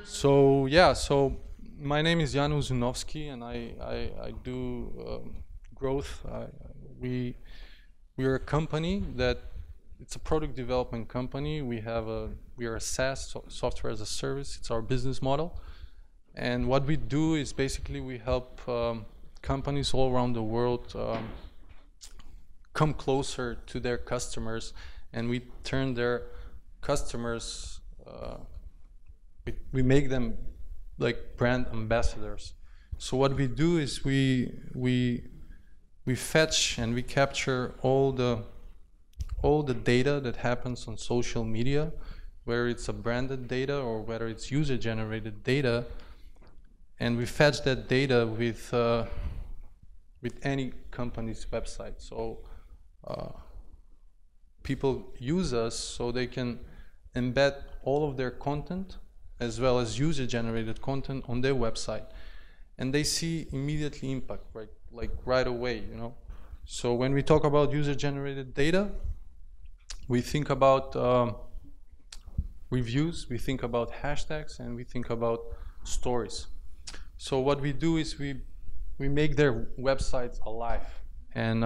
So yeah, so my name is Jan Uzunovsky, and I do growth. We are a company that it's a product development company. We are a SaaS, software as a service. It's our business model, and what we do is basically we help companies all around the world come closer to their customers, and we turn their customers. We make them like brand ambassadors. So what we do is we fetch and we capture all the data that happens on social media, whether it's a branded data or whether it's user generated data, and we fetch that data with any company's website. So people use us so they can embed all of their content as well as user generated content on their website, and they see immediately impact, right? Like right away, you know. So when we talk about user generated data, we think about reviews, we think about hashtags, and we think about stories. So what we do is we make their websites alive, and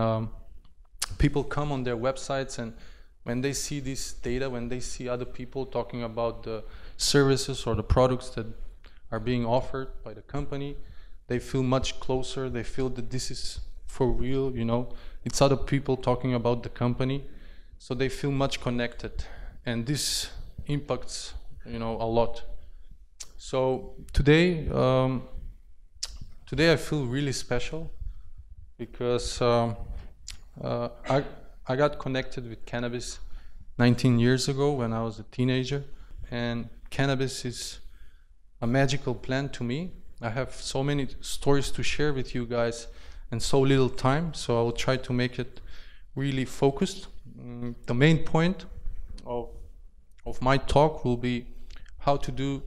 people come on their websites, and when they see this data, when they see other people talking about the services or the products that are being offered by the company, they feel much closer. They feel that this is for real, you know. It's other people talking about the company, so they feel much connected, and this impacts, you know, a lot. So today I feel really special because I got connected with cannabis 19 years ago when I was a teenager, and cannabis is a magical plant to me. I have so many stories to share with you guys and so little time, so I will try to make it really focused. The main point of my talk will be how to do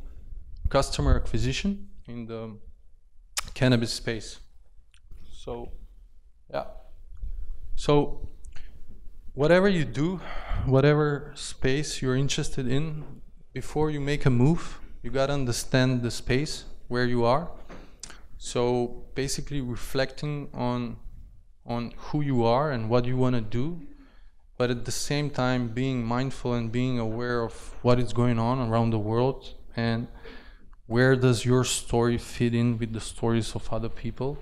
customer acquisition in the cannabis space. So yeah, so whatever you do, whatever space you're interested in, before you make a move, you gotta understand the space where you are. So basically reflecting on who you are and what you want to do, but at the same time being mindful and being aware of what is going on around the world, and where does your story fit in with the stories of other people.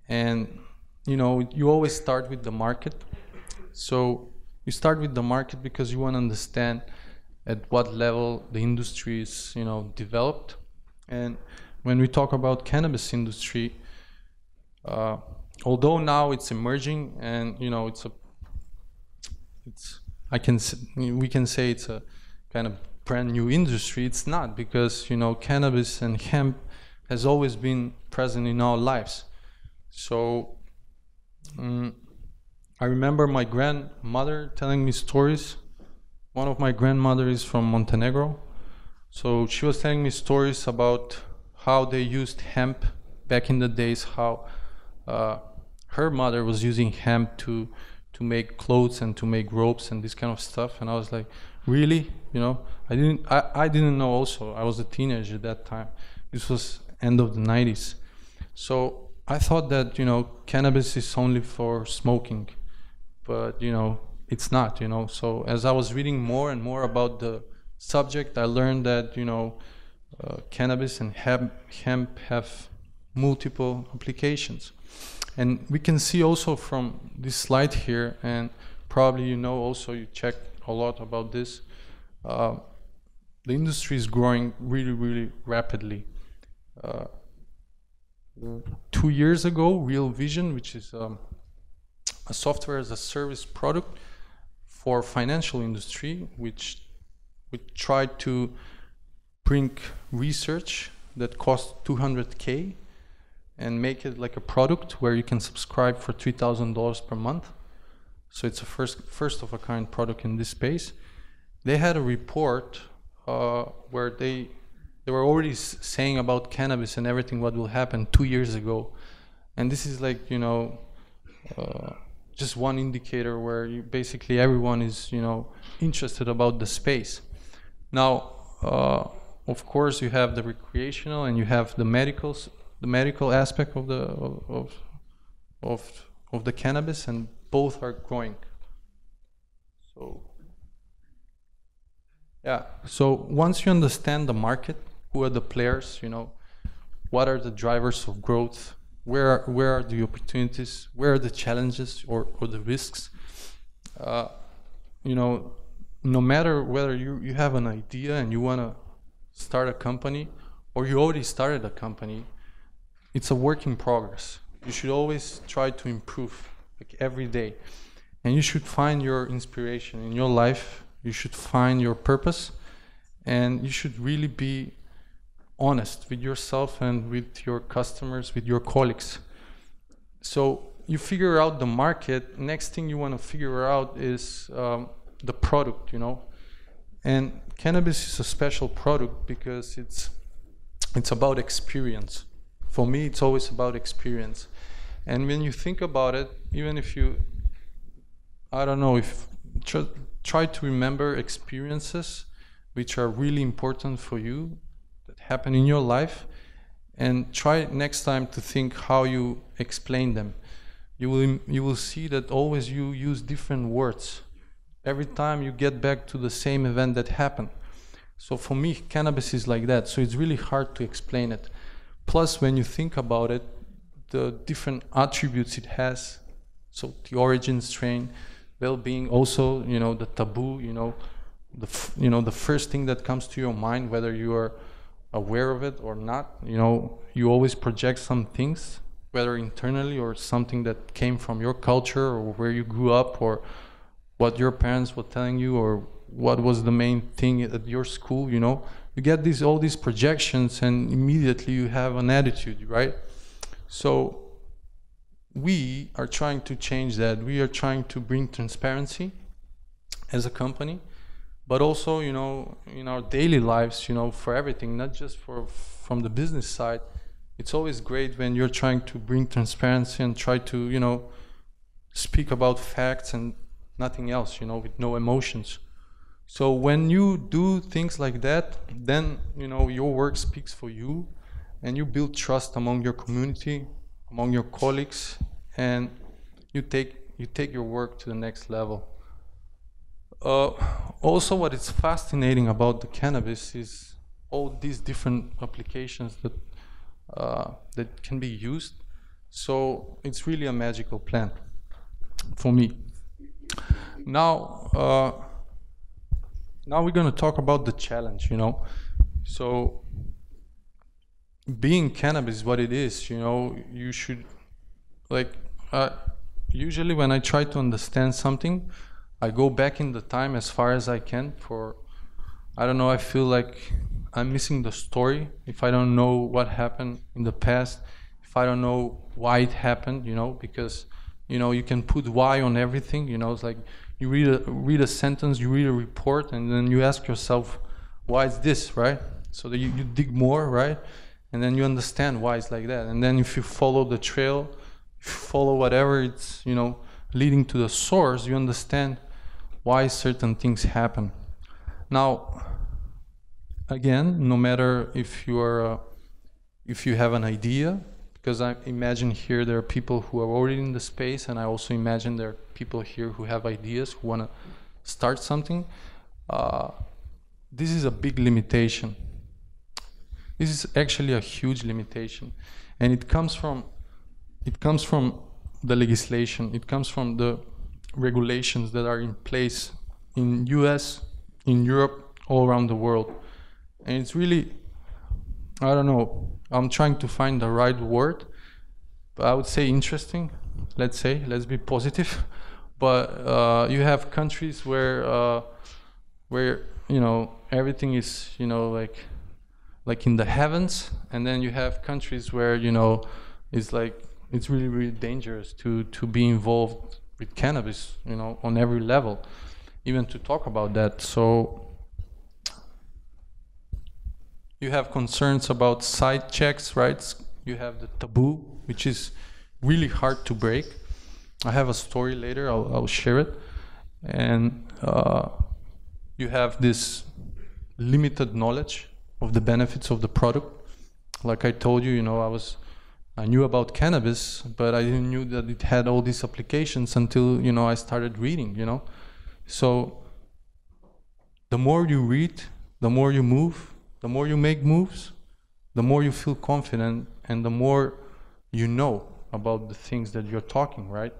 And you know, you always start with the market. So you start with the market because you want to understand at what level the industry is, you know, developed. And when we talk about cannabis industry, although now it's emerging, and you know, we can say it's a kind of brand new industry. It's not, because you know, cannabis and hemp has always been present in our lives. So I remember my grandmother telling me stories. One of my grandmothers is from Montenegro, so she was telling me stories about how they used hemp back in the days, how her mother was using hemp to make clothes and to make ropes and this kind of stuff. And I was like, really? You know, I didn't know also. I was a teenager at that time. This was end of the 90s. So I thought that, you know, cannabis is only for smoking, but you know, it's not, you know. So as I was reading more and more about the subject, I learned that, you know, cannabis and hemp have multiple applications. And we can see also from this slide here, and probably you know also, you checked a lot about this, the industry is growing really, really rapidly. 2 years ago, Real Vision, which is a software as a service product for financial industry, which tried to bring research that cost $200K and make it like a product where you can subscribe for $3,000 per month. So it's a first of a kind product in this space. They had a report where they were already saying about cannabis and everything what will happen 2 years ago, and this is like, you know, just one indicator where basically everyone is, you know, interested about the space. Now of course, you have the recreational and you have the medical aspect of the cannabis, and both are growing. So yeah. So once you understand the market, who are the players, you know, what are the drivers of growth, where are the opportunities, where are the challenges or the risks, you know, no matter whether you have an idea and you want to start a company or you already started a company, it's a work in progress. You should always try to improve, like every day. And you should find your inspiration in your life. You should find your purpose, and you should really be honest with yourself and with your customers, with your colleagues. So you figure out the market. Next thing you want to figure out is the product, you know. And cannabis is a special product because it's about experience. For me, it's always about experience. And when you think about it, even if you, I don't know, if try to remember experiences which are really important for you that happen in your life, and try next time to think how you explain them. You will see that always you use different words. Every time you get back to the same event that happened. So for me, cannabis is like that. So it's really hard to explain it. Plus, when you think about it, the different attributes it has. So the origin strain, well-being, also, you know, the taboo, you know, the first thing that comes to your mind, whether you are aware of it or not, you know, you always project some things, whether internally or something that came from your culture or where you grew up or what your parents were telling you or what was the main thing at your school, you know. You get all these projections and immediately you have an attitude, right? So we are trying to change that. We are trying to bring transparency as a company, but also, you know, in our daily lives, you know, for everything, not just from the business side. It's always great when you're trying to bring transparency and try to, you know, speak about facts and nothing else, you know, with no emotions. So when you do things like that, then, you know, your work speaks for you and you build trust among your community, among your colleagues, and you take your work to the next level. Also, what is fascinating about the cannabis is all these different applications that can be used. So it's really a magical plant for me. Now we're going to talk about the challenge, you know. So being cannabis, what it is, you know, you should, like, usually when I try to understand something, I go back in the time as far as I can for, I don't know, I feel like I'm missing the story if I don't know what happened in the past, if I don't know why it happened, you know, because, you know, you can put why on everything, you know. It's like you read a sentence, you read a report, and then you ask yourself, why is this, right? So that you dig more, right? And then you understand why it's like that. And then if you follow the trail, if you follow whatever it's, you know, leading to the source, you understand why certain things happen. Now, again, no matter if you are, if you have an idea, because I imagine here there are people who are already in the space, and I also imagine there are people here who have ideas, who want to start something. This is a big limitation. This is actually a huge limitation, and it comes from the legislation. It comes from the regulations that are in place in US, in Europe, all around the world. And it's really, I don't know, I'm trying to find the right word, but I would say interesting. Let's be positive. But you have countries where you know, everything is, you know, like in the heavens, and then you have countries where, you know, it's like it's really, really dangerous to be involved with cannabis, you know, on every level, even to talk about that. So you have concerns about side checks, right? You have the taboo, which is really hard to break. I have a story later, I'll share it. And you have this limited knowledge of the benefits of the product. Like I told you, you know, I knew about cannabis, but I didn't knew that it had all these applications until, you know, I started reading, you know. So the more you read, the more you move, the more you make moves, the more you feel confident, and the more you know about the things that you're talking, right?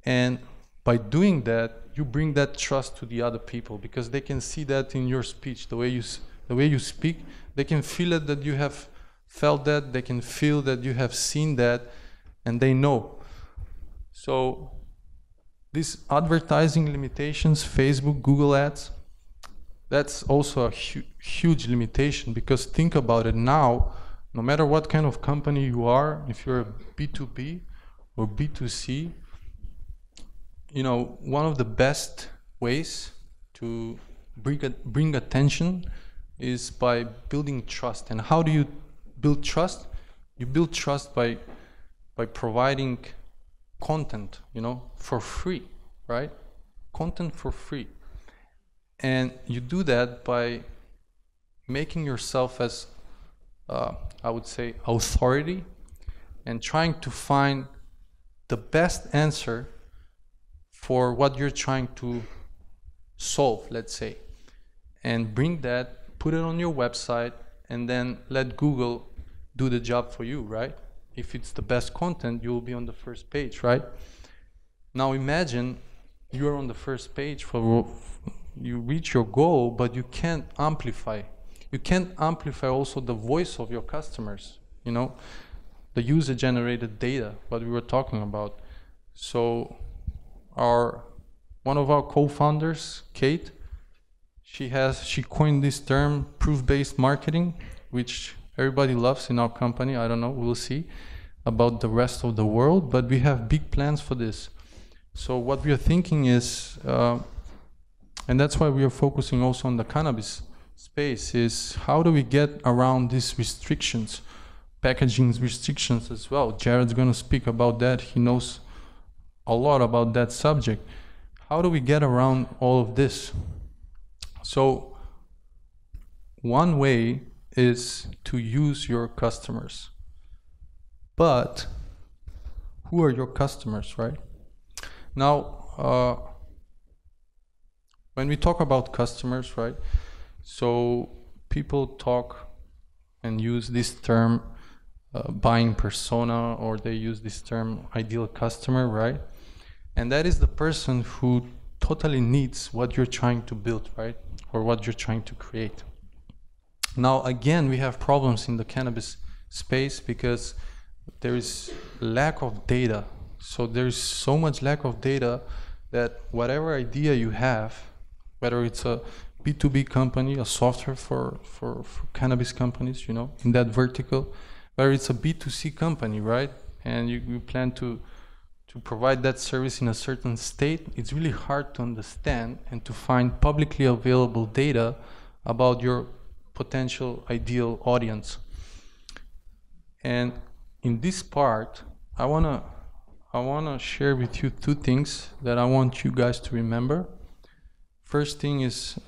And by doing that, you bring that trust to the other people, because they can see that in your speech, the way you speak. They can feel it, that you have felt that, they can feel that you have seen that, and they know. So these advertising limitations, Facebook, Google ads, that's also a huge limitation, because think about it now, no matter what kind of company you are, if you're a B2B or B2C, you know, one of the best ways to bring attention is by building trust. And how do you build trust? You build trust by providing content, you know, for free, right? Content for free. And you do that by making yourself as, I would say, authority, and trying to find the best answer for what you're trying to solve, let's say. And bring that, put it on your website, and then let Google do the job for you, right? If it's the best content, you'll be on the first page, right? Now imagine you're on the first page, you reach your goal, but you can't amplify. You can't amplify also the voice of your customers, you know, the user-generated data, what we were talking about. So one of our co-founders, Kate, she coined this term, proof-based marketing, which everybody loves in our company. I don't know, we'll see about the rest of the world, but we have big plans for this. So what we are thinking is, and that's why we are focusing also on the cannabis space, is how do we get around these restrictions, packaging restrictions as well. Jared's going to speak about that. He knows a lot about that subject. How do we get around all of this? So one way is to use your customers. But who are your customers, right? Now, when we talk about customers, right? So people talk and use this term buying persona, or they use this term ideal customer, right? And that is the person who totally needs what you're trying to build, right? Or what you're trying to create. Now, again, we have problems in the cannabis space because there is lack of data. So there is so much lack of data that whatever idea you have, whether it's a B2B company, a software for cannabis companies, you know, in that vertical, whether it's a B2C company, right? And you plan to provide that service in a certain state, it's really hard to understand and to find publicly available data about your potential ideal audience. And in this part, I wanna share with you two things that I want you guys to remember. First thing is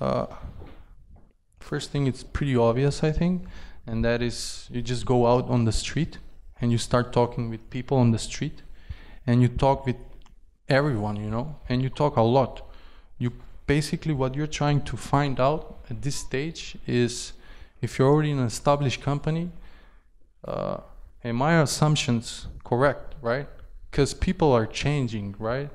it's pretty obvious, I think, and that is you just go out on the street and you start talking with people on the street, and you talk with everyone, you know, and you talk a lot. You basically, what you're trying to find out at this stage is if you're already in an established company, are my assumptions correct, right? Because people are changing, right?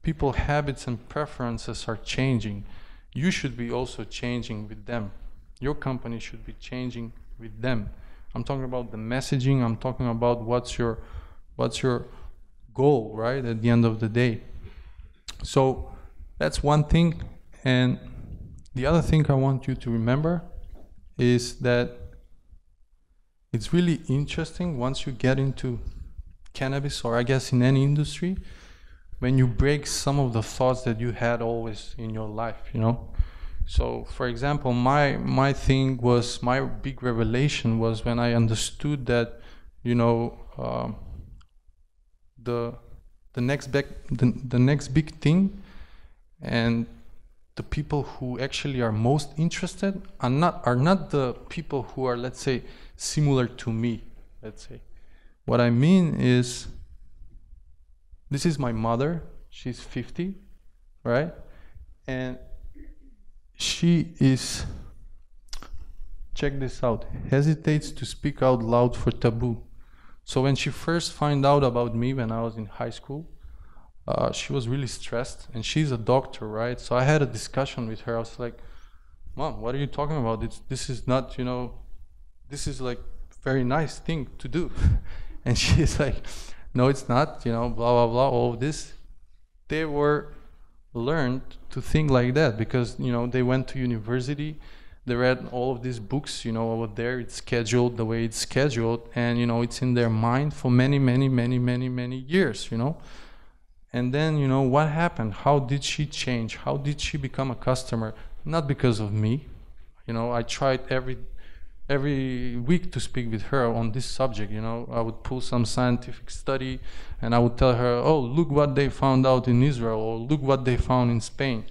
People habits and preferences are changing. You should be also changing with them. Your company should be changing with them. I'm talking about the messaging. I'm talking about what's your goal, right? At the end of the day. So that's one thing. And the other thing I want you to remember is that it's really interesting once you get into cannabis, or I guess in any industry, when you break some of the thoughts that you had always in your life, you know. So for example, my thing was, my big revelation was when I understood that, you know, the next big thing, and the people who actually are most interested are not the people who are, let's say, similar to me, let's say. What I mean is, this is my mother, she's 50, right? And she is, check this out, hesitates to speak out loud for taboo. So when she first found out about me when I was in high school, she was really stressed, and she's a doctor, right? So I had a discussion with her. I was like, Mom, what are you talking about? This is not, you know, this is like very nice thing to do. And she's like, no, it's not, you know, blah, blah, blah, all of this. They were learned to think like that because, you know, they went to university, they read all of these books, you know, over there, it's scheduled the way it's scheduled, and, you know, it's in their mind for many, many, many, many, many years, you know. And then, you know, what happened? How did she change? How did she become a customer? Not because of me. You know, I tried every week to speak with her on this subject. You know, I would pull some scientific study and I would tell her, oh, look what they found out in Israel, or look what they found in Spain.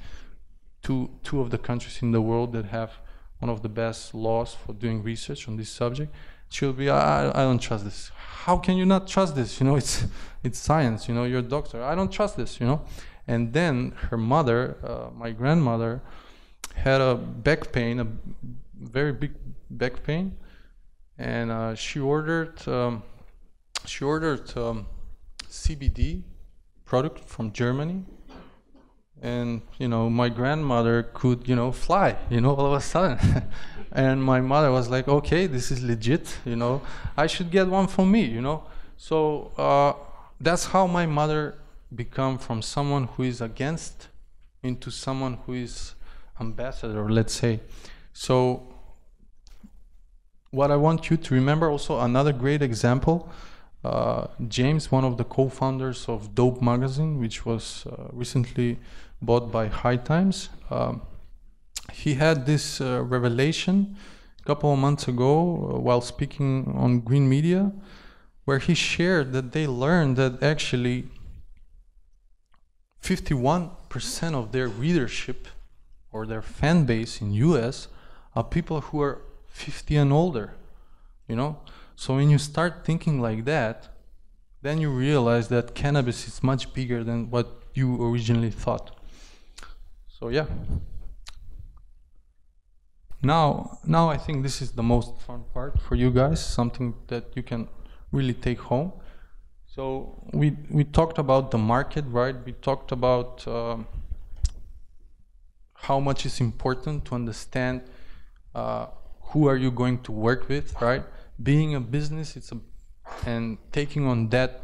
Two of the countries in the world that have one of the best laws for doing research on this subject. She'll be, I don't trust this. How can you not trust this? You know, it's science, you know, you're a doctor. I don't trust this, you know. And then her mother, my grandmother, had a back pain, a very big back pain, and she ordered CBD product from Germany. And, you know, my grandmother could, you know, fly, you know, all of a sudden. And my mother was like, okay, this is legit, you know, I should get one for me, you know. So that's how my mother become from someone who is against into someone who is ambassador, let's say. So what I want you to remember also, another great example, James, one of the co-founders of Dope magazine, which was recently bought by High Times, he had this revelation a couple of months ago while speaking on Green Media, where he shared that they learned that actually 51% of their readership or their fan base in US are people who are 50 and older, you know. So when you start thinking like that, then you realize that cannabis is much bigger than what you originally thought. So yeah. Now I think this is the most fun part for you guys, something that you can really take home. So we talked about the market, right? We talked about how much is important to understand who are you going to work with, right? Being a business, and taking on that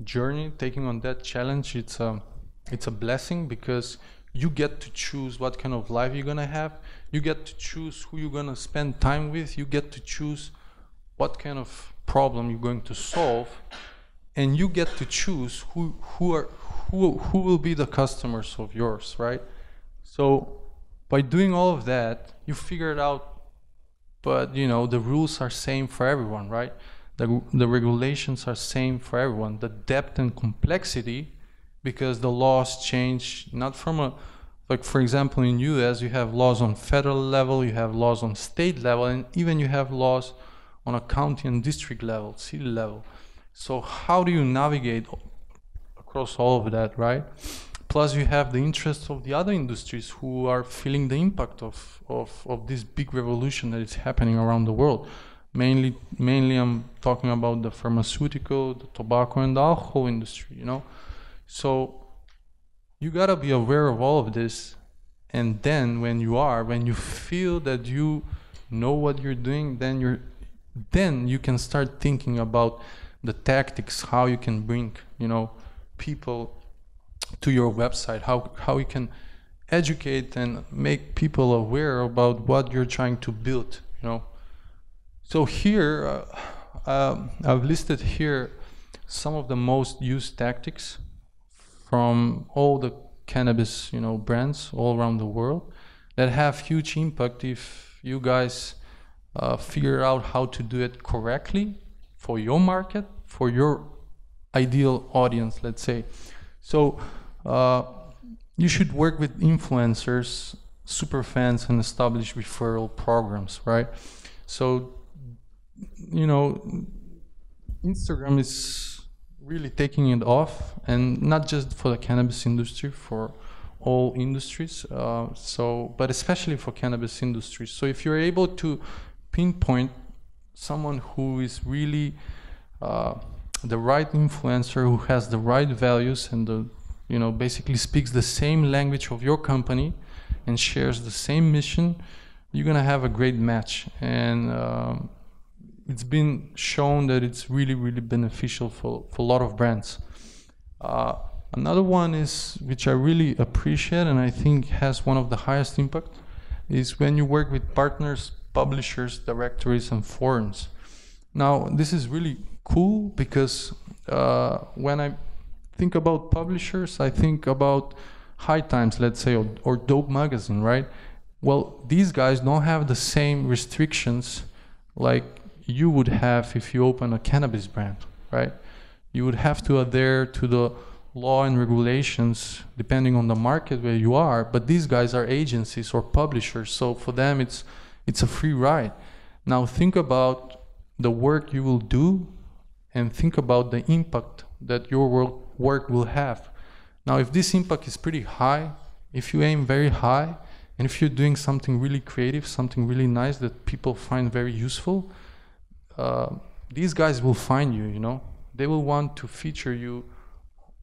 journey, taking on that challenge, it's a blessing, because you get to choose what kind of life you're gonna have. You get to choose who you're gonna spend time with. You get to choose what kind of problem you're going to solve, and you get to choose who will be the customers of yours, right? So by doing all of that, you figure it out. But you know, the rules are same for everyone, right? The regulations are same for everyone. The depth and complexity, because the laws change not from a, like for example in US you have laws on federal level, you have laws on state level, and even you have laws on a county and district level, city level. So how do you navigate across all of that, right? Plus you have the interests of the other industries who are feeling the impact of this big revolution that is happening around the world. Mainly I'm talking about the pharmaceutical, the tobacco and the alcohol industry, you know. So you gotta be aware of all of this, and then when you feel that you know what you're doing, then you can start thinking about the tactics, how you can bring, you know, people to your website, how you can educate and make people aware about what you're trying to build, you know. So here I've listed here some of the most used tactics from all the cannabis, you know, brands all around the world that have huge impact if you guys figure out how to do it correctly for your market, for your ideal audience, let's say. So you should work with influencers super fans and establish referral programs, right? So, you know, Instagram is really taking it off, and not just for the cannabis industry, for all industries. But especially for cannabis industry. So if you're able to pinpoint someone who is really the right influencer, who has the right values and basically speaks the same language of your company and shares the same mission, you're gonna have a great match. And it's been shown that it's really, really beneficial for a lot of brands. Another one is, which I really appreciate and I think has one of the highest impact, is when you work with partners, publishers, directories, and forums. Now, this is really cool because when I think about publishers, I think about High Times, let's say, or Dope Magazine, right? Well, these guys don't have the same restrictions like you would have if you open a cannabis brand, right? You would have to adhere to the law and regulations depending on the market where you are, but these guys are agencies or publishers, so for them it's a free ride. Now think about the work you will do and think about the impact that your work will have. Now if this impact is pretty high, if you aim very high, and if you're doing something really creative, something really nice that people find very useful, these guys will find you, you know. They will want to feature you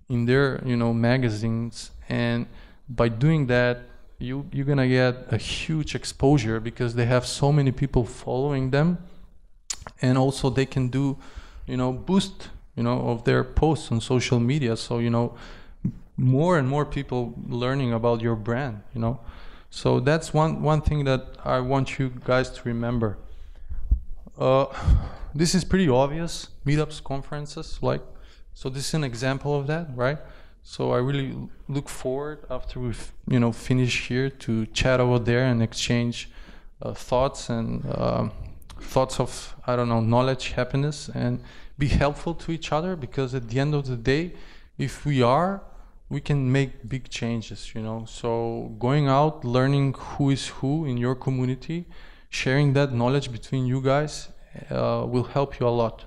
in their, magazines, and by doing that, you're gonna get a huge exposure because they have so many people following them, and also they can do, boost, of their posts on social media. So, more and more people learning about your brand, So that's one thing that I want you guys to remember. This is pretty obvious, meetups, conferences, so this is an example of that, right? So I really look forward after we've, finish here to chat over there and exchange thoughts and thoughts of, knowledge, happiness, and be helpful to each other, because at the end of the day, if we can make big changes, So going out, learning who is who in your community, sharing that knowledge between you guys will help you a lot.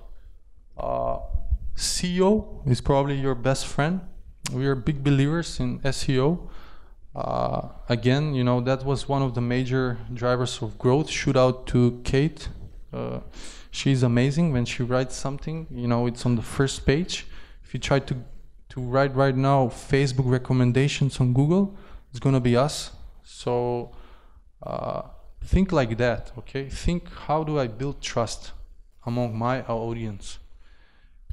SEO is probably your best friend. We are big believers in SEO. Again, that was one of the major drivers of growth. Shout out to Kate. She's amazing. When she writes something, it's on the first page. If you try to write right now Facebook recommendations on Google, it's gonna be us. So think like that, okay? Think, how do I build trust among my audience?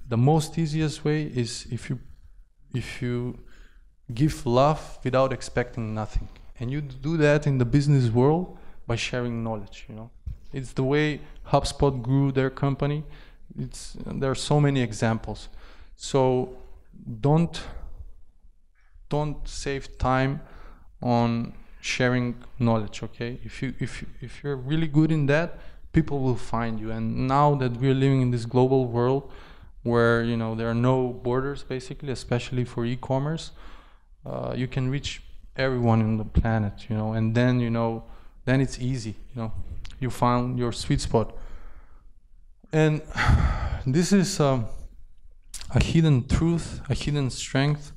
The most easiest way is if you give love without expecting nothing, and you do that in the business world by sharing knowledge. It's the way HubSpot grew their company. There are so many examples. So don't save time on sharing knowledge, okay? If you're really good in that, people will find you. And now that we're living in this global world where there are no borders, basically, especially for e-commerce, you can reach everyone on the planet, and then then it's easy, you found your sweet spot. And this is a hidden truth, a hidden strength,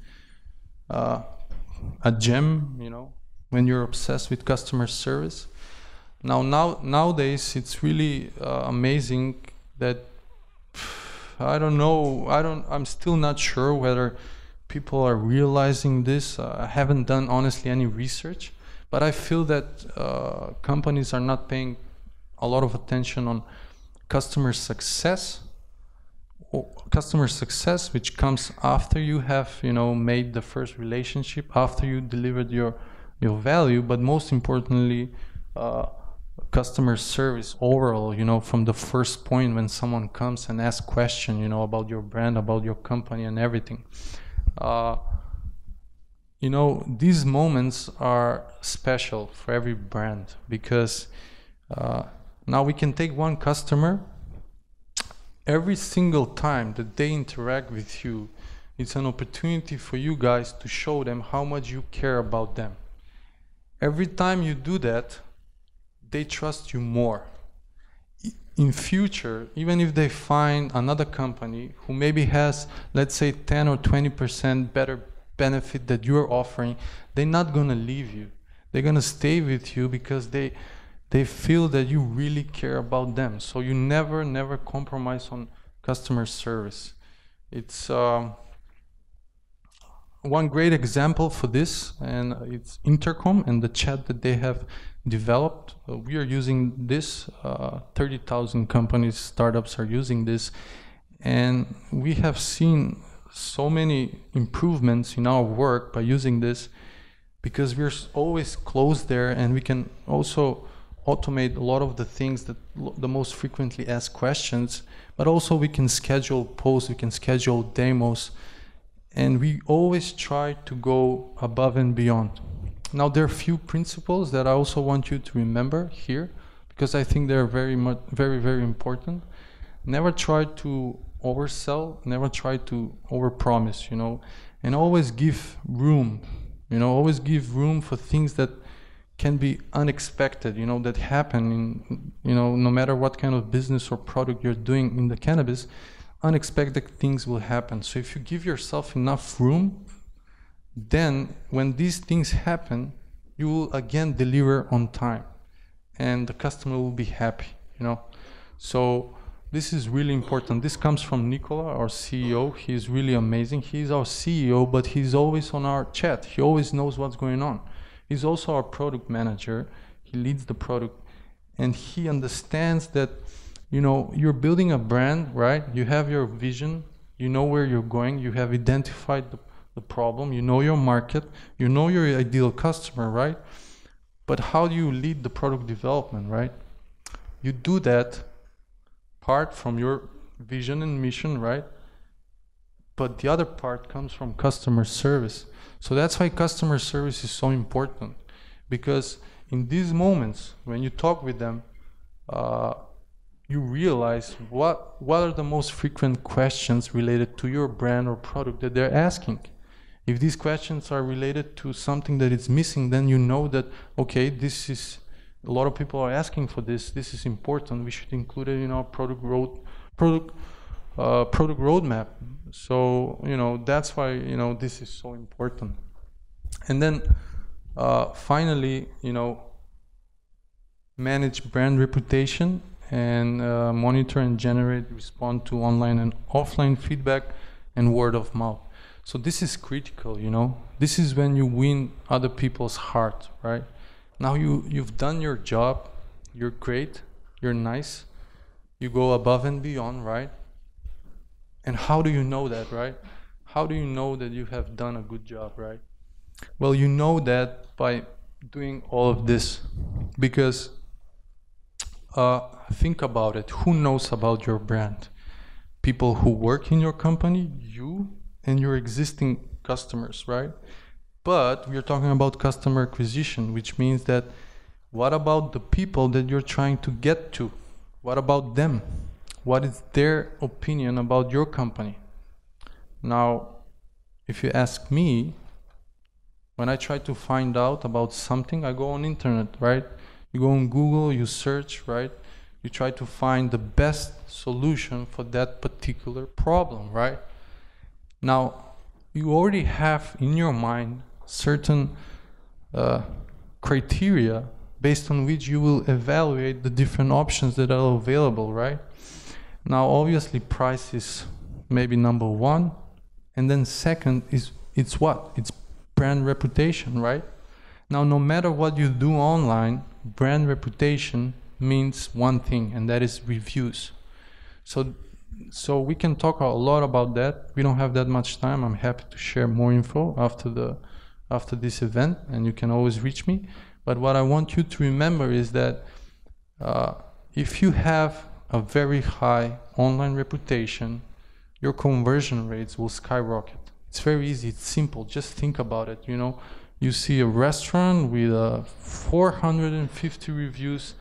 a gem, when you're obsessed with customer service. Nowadays it's really amazing that I'm still not sure whether people are realizing this. I haven't done honestly any research, but I feel that companies are not paying a lot of attention on customer success, which comes after you have made the first relationship, after you delivered your value, but most importantly customer service overall, from the first point when someone comes and asks questions, about your brand, about your company and everything. These moments are special for every brand, because now we can take one customer. Every single time that they interact with you, it's an opportunity for you guys to show them how much you care about them. Every time you do that, they trust you more. In future, even if they find another company who maybe has, let's say, 10 or 20% better benefit that you're offering, they're not gonna leave you. They're gonna stay with you because they feel that you really care about them. So you never compromise on customer service. It's one great example for this, and it's Intercom and the chat that they have developed. We are using this, 30,000 companies, startups are using this, and we have seen so many improvements in our work by using this, because we're always close there, and we can also automate a lot of the things that the most frequently asked questions, but also we can schedule posts, we can schedule demos, and we always try to go above and beyond. Now, there are a few principles that I also want you to remember here, because I think they're very important. Never try to oversell, never try to overpromise, you know, and always give room, you know, always give room for things that can be unexpected, you know, that happen in, you know, no matter what kind of business or product you're doing in the cannabis, unexpected things will happen. So if you give yourself enough room, then when these things happen, you will again deliver on time and the customer will be happy, you know. So this is really important. This comes from Nicola, our CEO. He's really amazing. He's our CEO, but he's always on our chat. He always knows what's going on. He's also our product manager. He leads the product, and he understands that, you know, you're building a brand, right? You have your vision, you know where you're going, you have identified the problem, you know your market, you know your ideal customer, right? But how do you lead the product development, right? You do that part from your vision and mission, right? But the other part comes from customer service. So that's why customer service is so important, because in these moments when you talk with them, you realize what are the most frequent questions related to your brand or product that they're asking. If these questions are related to something that is missing, then you know that, okay, this is, a lot of people are asking for this, this is important, we should include it in our product roadmap. So, you know, that's why, you know, this is so important. And then finally, you know, manage brand reputation and monitor and respond to online and offline feedback and word of mouth. So this is critical, you know. This is when you win other people's heart, right? Now you've done your job, you're great, you're nice, you go above and beyond, right? And how do you know that, right? How do you know that you have done a good job, right? Well, you know that by doing all of this, because think about it. Who knows about your brand? People who work in your company, you and your existing customers, right? But we're talking about customer acquisition, which means that what about the people that you're trying to get to? What about them? What is their opinion about your company? Now, if you ask me, when I try to find out about something, I go on internet, right? You go on Google, you search, right? You try to find the best solution for that particular problem, right? Now, you already have in your mind certain criteria based on which you will evaluate the different options that are available, right? Now, obviously, price is maybe number one, and then second is, it's what? It's brand reputation, right? Now, no matter what you do online, brand reputation means one thing, and that is reviews. So we can talk a lot about that. We don't have that much time. I'm happy to share more info after this event, and you can always reach me. But what I want you to remember is that if you have a very high online reputation, your conversion rates will skyrocket. It's very easy, it's simple, just think about it, you know. You see a restaurant with 450 reviews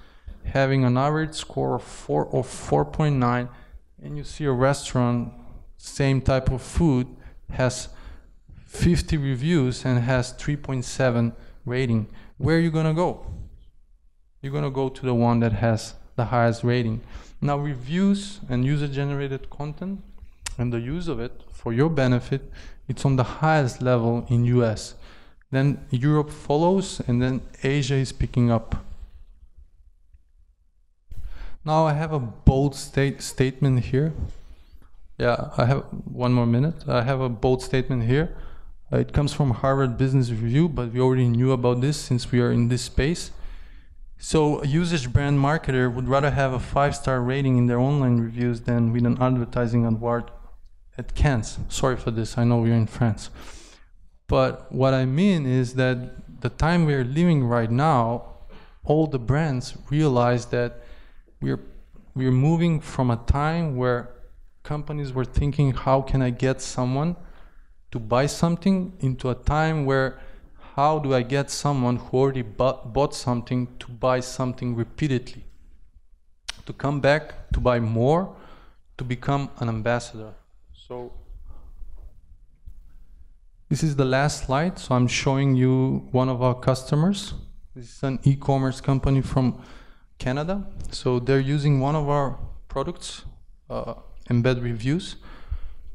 having an average score of 4 or 4.9, and you see a restaurant, same type of food, has 50 reviews and has 3.7 rating, where are you gonna go? You're gonna go to the one that has the highest rating. Now, reviews and user-generated content and the use of it for your benefit, it's on the highest level in US. Then Europe follows, and then Asia is picking up. Now I have a bold statement here. Yeah, I have 1 more minute. I have a bold statement here. It comes from Harvard Business Review, but we already knew about this since we are in this space. So a usage brand marketer would rather have a 5-star rating in their online reviews than with an advertising award at Cannes. Sorry for this, I know we're in France. But what I mean is that the time we're living right now, all the brands realize that we're moving from a time where companies were thinking, how can I get someone to buy something, into a time where how do I get someone who already bought something to buy something repeatedly, to come back, to buy more, to become an ambassador. So this is the last slide. So I'm showing you one of our customers. This is an e-commerce company from Canada. So they're using one of our products, Embed Reviews,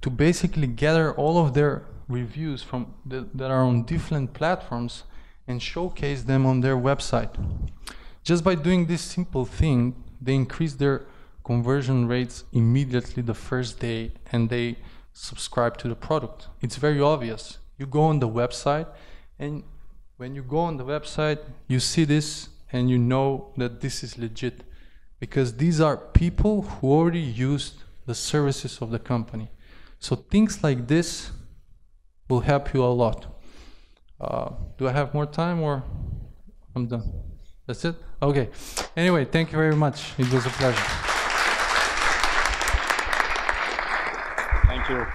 to basically gather all of their reviews from that are on different platforms and showcase them on their website. Just by doing this simple thing, they increase their conversion rates immediately the first day, and they subscribe to the product. It's very obvious. You go on the website, and when you go on the website, you see this and you know that this is legit, because these are people who already used the services of the company. So things like this will help you a lot. Do I have more time, or I'm done? That's it? Okay. Anyway, thank you very much. It was a pleasure. Thank you.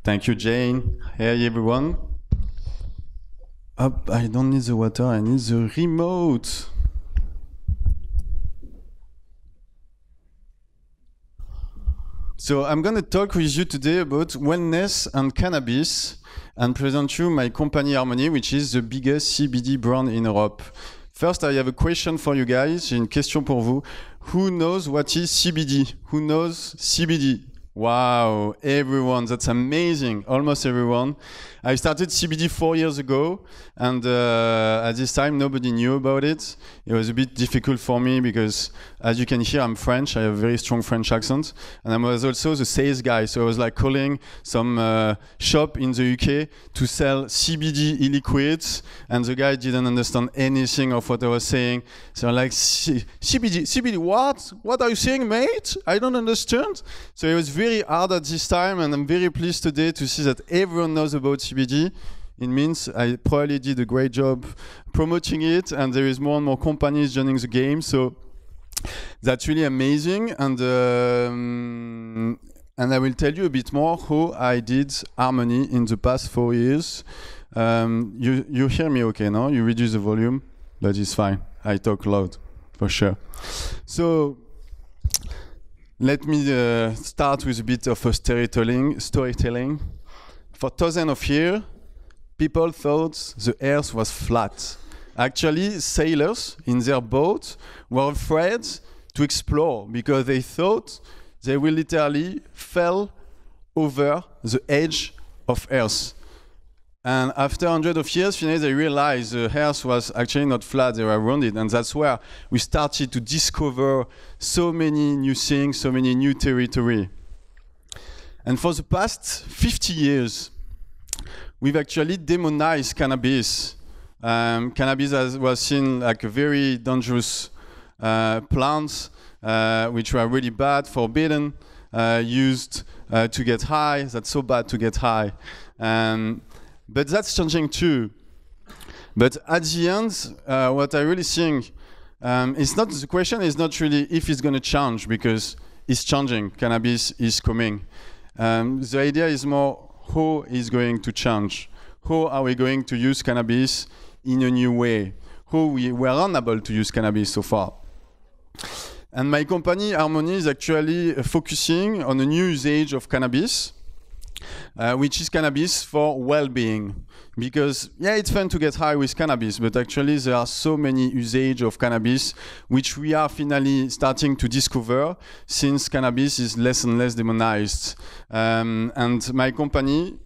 Thank you, Jane. Hey, everyone. I don't need the water, I need the remote. So I'm going to talk with you today about wellness and cannabis and present you my company Harmony, which is the biggest CBD brand in Europe. First, I have a question for you guys. J'ai une question pour vous. Who knows what is CBD? Who knows CBD? Wow, everyone, that's amazing. Almost everyone. I started CBD 4 years ago, and at this time nobody knew about it. It was a bit difficult for me because, as you can hear, I'm French. I have a very strong French accent, and I was also the sales guy. So I was like calling some shop in the UK to sell CBD e-liquids, and the guy didn't understand anything of what I was saying. So I'm like, CBD, what? What are you saying, mate? I don't understand. So it was very hard at this time, and I'm very pleased today to see that everyone knows about CBD. It means I probably did a great job promoting it, and there is more and more companies joining the game. So that's really amazing. And I will tell you a bit more how I did Harmony in the past 4 years. You hear me okay now? You reduce the volume? That is fine. I talk loud, for sure. So let me start with a bit of a storytelling. For thousands of years, people thought the earth was flat. Actually, sailors in their boat were afraid to explore because they thought they will literally fall over the edge of earth. And after hundreds of years, finally, they realized the earth was actually not flat, they were rounded. And that's where we started to discover so many new things, so many new territory. And for the past 50 years, we've actually demonized cannabis. Cannabis was seen like a very dangerous plant, which were really bad, forbidden, used to get high. That's so bad to get high. But that's changing too. But at the end, what I really think is not the question is not really if it's going to change, because it's changing. Cannabis is coming. The idea is more how is going to change. How are we going to use cannabis in a new way? How we were unable to use cannabis so far. And my company Harmony is actually focusing on a new usage of cannabis. which is cannabis for well-being. Because, yeah, it's fun to get high with cannabis, but actually there are so many usages of cannabis which we are finally starting to discover since cannabis is less and less demonized. And my company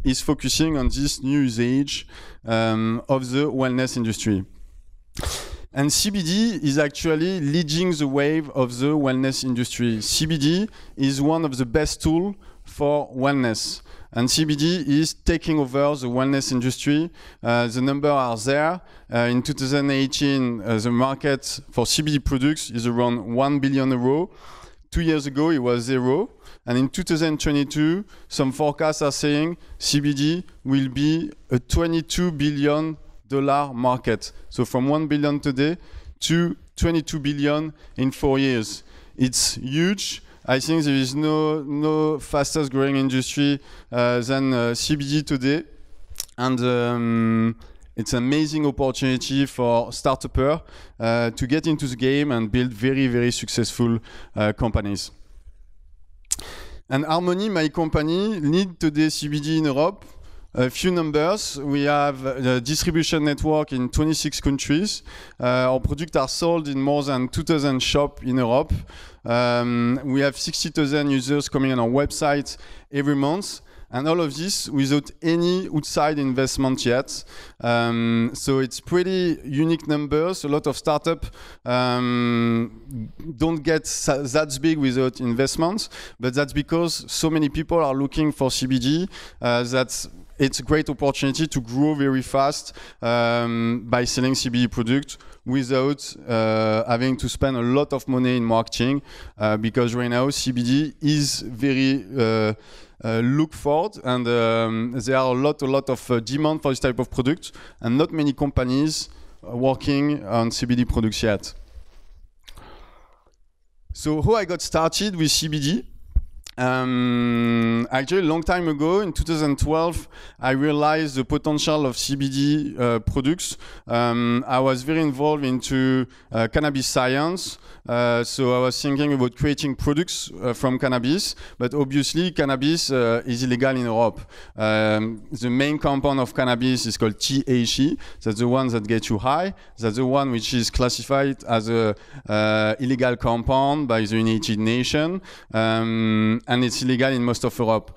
is focusing on this new usage of the wellness industry. And CBD is actually leading the wave of the wellness industry. CBD is one of the best tools for wellness. And CBD is taking over the wellness industry. The numbers are there. In 2018, the market for CBD products is around €1 billion. 2 years ago, it was 0. And in 2022, some forecasts are saying CBD will be a $22 billion market. So from 1 billion today to 22 billion in 4 years. It's huge. I think there is no fastest growing industry than CBD today. And it's an amazing opportunity for startups to get into the game and build very, very successful companies. And Harmony, my company, lead today CBD in Europe. A few numbers. We have a distribution network in 26 countries. Our products are sold in more than 2,000 shops in Europe. We have 60,000 users coming on our website every month. And all of this without any outside investment yet. So it's pretty unique numbers. A lot of startups don't get that big without investments. But that's because so many people are looking for CBD. It's a great opportunity to grow very fast by selling CBD products without having to spend a lot of money in marketing because right now CBD is very looked for and there are a lot of demand for this type of product and not many companies working on CBD products yet. So how I got started with CBD? Actually, a long time ago, in 2012, I realized the potential of CBD products. I was very involved into cannabis science. So I was thinking about creating products from cannabis, but obviously cannabis is illegal in Europe. The main compound of cannabis is called THC. That's the one that gets you high. That's the one which is classified as a illegal compound by the United Nations. And it's illegal in most of Europe.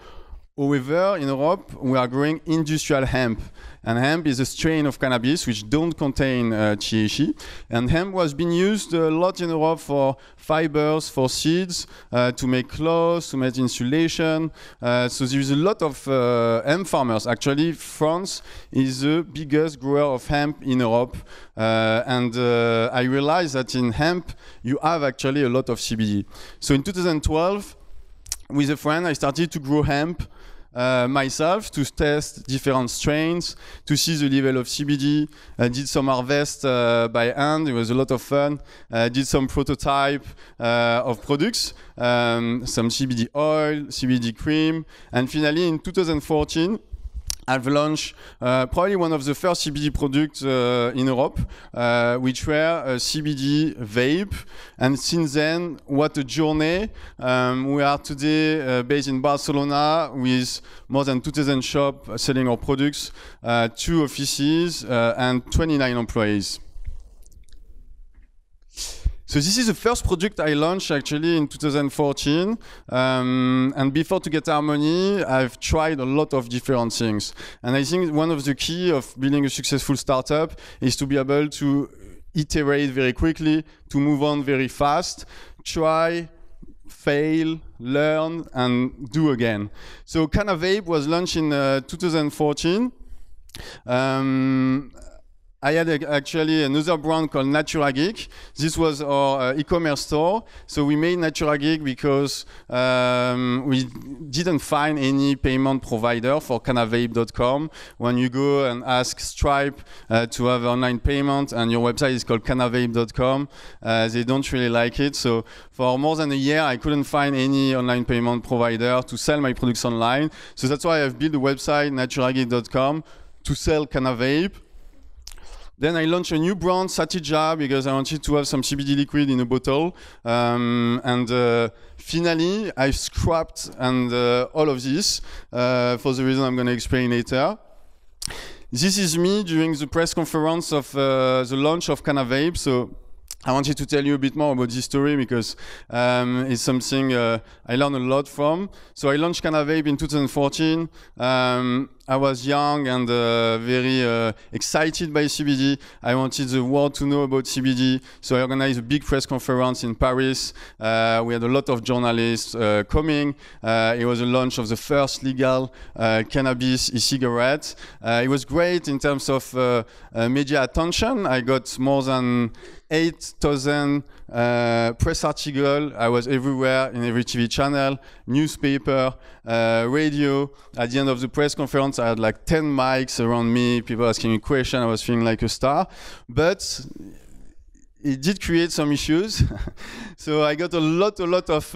However, in Europe, we are growing industrial hemp. And hemp is a strain of cannabis which don't contain THC. And hemp was being used a lot in Europe for fibers, for seeds, to make clothes, to make insulation. So there is a lot of hemp farmers. Actually, France is the biggest grower of hemp in Europe. And I realized that in hemp, you have actually a lot of CBD. So in 2012, with a friend, I started to grow hemp myself to test different strains, to see the level of CBD. I did some harvest by hand. It was a lot of fun. I did some prototype of products, some CBD oil, CBD cream. And finally, in 2014, I've launched probably one of the first CBD products in Europe, which were a CBD vape. And since then, what a journey. We are today based in Barcelona with more than 2,000 shops selling our products, 2 offices, and 29 employees. So this is the first product I launched actually in 2014. And before to get Harmony, I've tried a lot of different things. And I think one of the key of building a successful startup is to be able to iterate very quickly, to move on very fast, try, fail, learn, and do again. So Cannavape was launched in 2014. I had actually another brand called Natura Geek. This was our e-commerce store. So we made Natura Geek because we didn't find any payment provider for Cannavape.com. When you go and ask Stripe to have online payment and your website is called Cannavape.com, they don't really like it. So for more than a year, I couldn't find any online payment provider to sell my products online. So that's why I've built a website, naturageek.com, to sell Cannavape. Then I launched a new brand, Satija, because I wanted to have some CBD liquid in a bottle. Finally, I scrapped all of this for the reason I'm going to explain later. This is me during the press conference of the launch of Cannavape. So I wanted to tell you a bit more about this story because it's something I learned a lot from. So I launched Cannavape in 2014. I was young and very excited by CBD. I wanted the world to know about CBD. So I organized a big press conference in Paris. We had a lot of journalists coming. It was the launch of the first legal cannabis e-cigarette. It was great in terms of media attention. I got more than 8,000 press articles. I was everywhere in every TV channel, newspaper, radio. At the end of the press conference, I had like 10 mics around me, people asking me questions. I was feeling like a star. But it did create some issues. So I got a lot of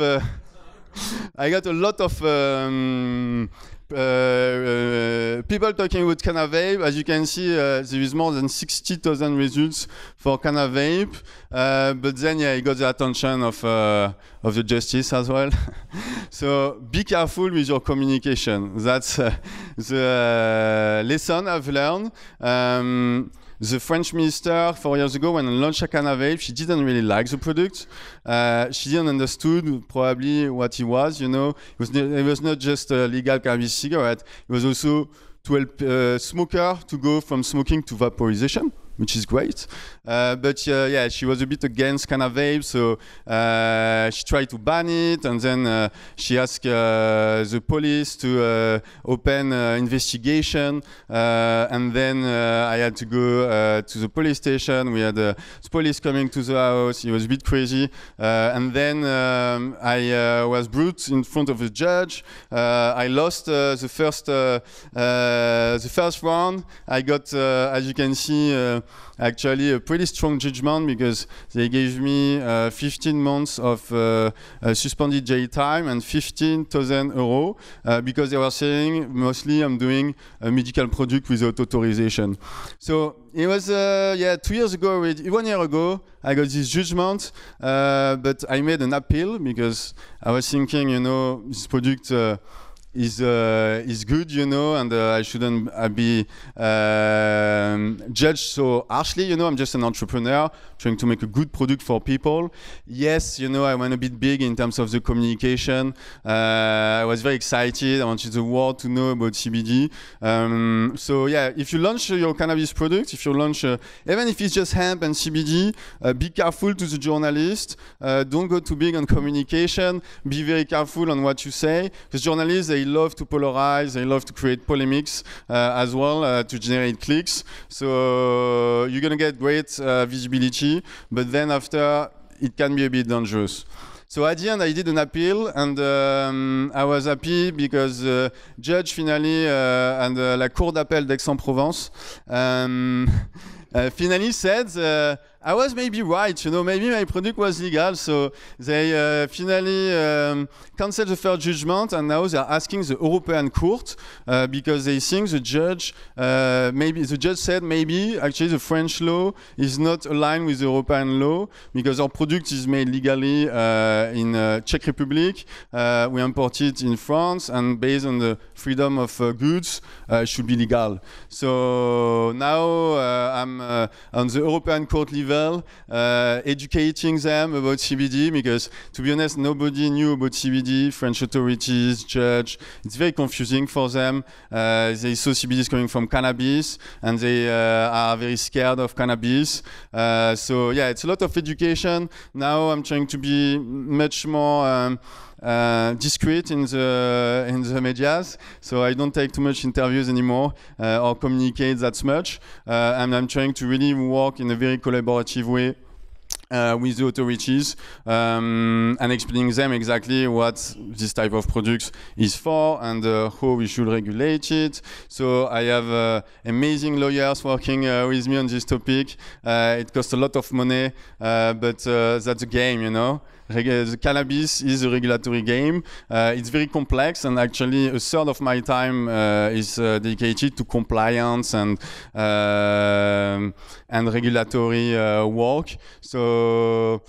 people talking about Cannavape. As you can see, there is more than 60,000 results for Cannavape. But then, yeah, it got the attention of the justice as well. So be careful with your communication. That's the lesson I've learned. The French minister 4 years ago, when I launched Cannavape, she didn't really like the product. She didn't understood probably what it was. You know, it was not just a legal cannabis cigarette. It was also to help smoker to go from smoking to vaporization, which is great. But yeah, she was a bit against Cannavape, so she tried to ban it, and then she asked the police to open investigation, and then I had to go to the police station. We had the police coming to the house. It was a bit crazy, and then I was brought in front of a judge. I lost the first round. I got, as you can see, actually a pretty strong judgment because they gave me 15 months of suspended jail time and 15,000 euros because they were saying mostly I'm doing a medical product without authorization. So it was 2 years ago already, 1 year ago, I got this judgment, but I made an appeal because I was thinking, you know, this product is good, you know, and I shouldn't be judged so harshly, you know. I'm just an entrepreneur trying to make a good product for people. Yes, you know, I went a bit big in terms of the communication. I was very excited. I wanted the world to know about CBD. So yeah, if you launch your cannabis product, if you launch, even if it's just hemp and CBD, be careful to the journalist. Don't go too big on communication. Be very careful on what you say, because journalists, they love to polarize, they love to create polemics as well to generate clicks. So you're gonna get great visibility, but then after it can be a bit dangerous. So at the end, I did an appeal, and I was happy because judge finally and la Cour d'appel d'Aix-en-Provence finally said I was maybe right, you know, maybe my product was legal. So they finally canceled the first judgment, and now they're asking the European Court because they think the judge, maybe the judge said maybe actually the French law is not aligned with the European law because our product is made legally in Czech Republic. We import it in France, and based on the freedom of goods, should be legal. So now I'm on the European Court level, educating them about CBD, because to be honest, nobody knew about CBD. French authorities, judge, it's very confusing for them. They saw CBD is coming from cannabis, and they are very scared of cannabis. So yeah, it's a lot of education. Now I'm trying to be much more discreet in the medias, so I don't take too much interviews anymore or communicate that much, and I'm trying to really work in a very collaborative way with the authorities and explaining them exactly what this type of products is for and how we should regulate it. So I have amazing lawyers working with me on this topic. It costs a lot of money, but that's a game, you know. the cannabis is a regulatory game. It's very complex, and actually a third of my time is dedicated to compliance and regulatory work. So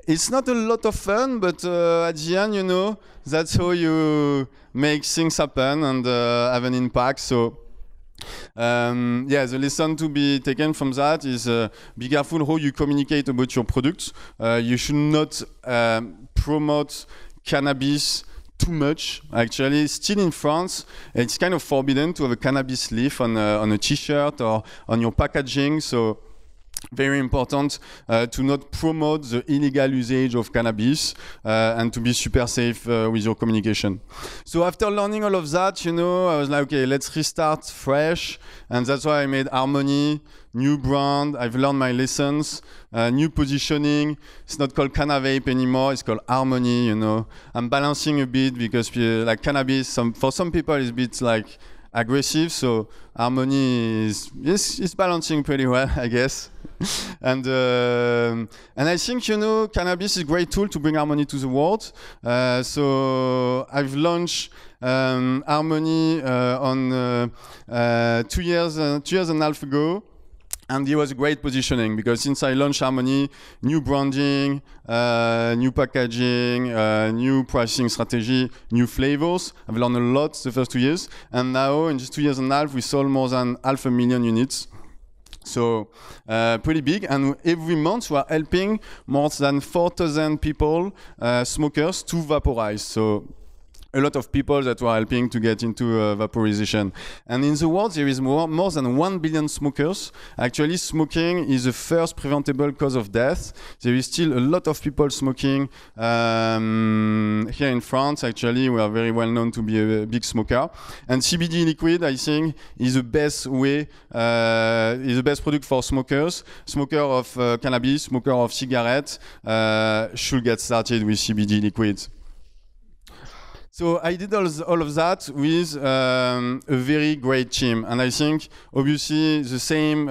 it's not a lot of fun, but at the end, you know, that's how you make things happen and have an impact. So yeah, the lesson to be taken from that is be careful how you communicate about your products. You should not promote cannabis too much. Actually, still in France, it's kind of forbidden to have a cannabis leaf on a t-shirt or on your packaging. So very important to not promote the illegal usage of cannabis and to be super safe with your communication. So after learning all of that, you know, I was like, okay, let's restart fresh. And that's why I made Harmony, new brand. I've learned my lessons, new positioning. It's not called Cannavape anymore. It's called Harmony, you know. I'm balancing a bit because like cannabis, for some people, it's a bit like aggressive. So Harmony is balancing pretty well, I guess. And I think, you know, cannabis is a great tool to bring harmony to the world. So I've launched Harmony on 2 years and a half ago. And it was a great positioning because since I launched Harmony, new branding, new packaging, new pricing strategy, new flavors. I've learned a lot the first 2 years. And now in just 2 years and a half, we sold more than 500,000 units. So pretty big, and every month we are helping more than 4,000 people, smokers, to vaporize. So a lot of people that we are helping to get into vaporization. And in the world, there is more than 1 billion smokers. Actually, smoking is the first preventable cause of death. There is still a lot of people smoking. Here in France, actually, we are very well known to be a big smoker. And CBD liquid, I think, is the best way, is the best product for smokers. Smoker of cannabis, smoker of cigarettes should get started with CBD liquids. So I did all of that with a very great team. And I think, obviously, the same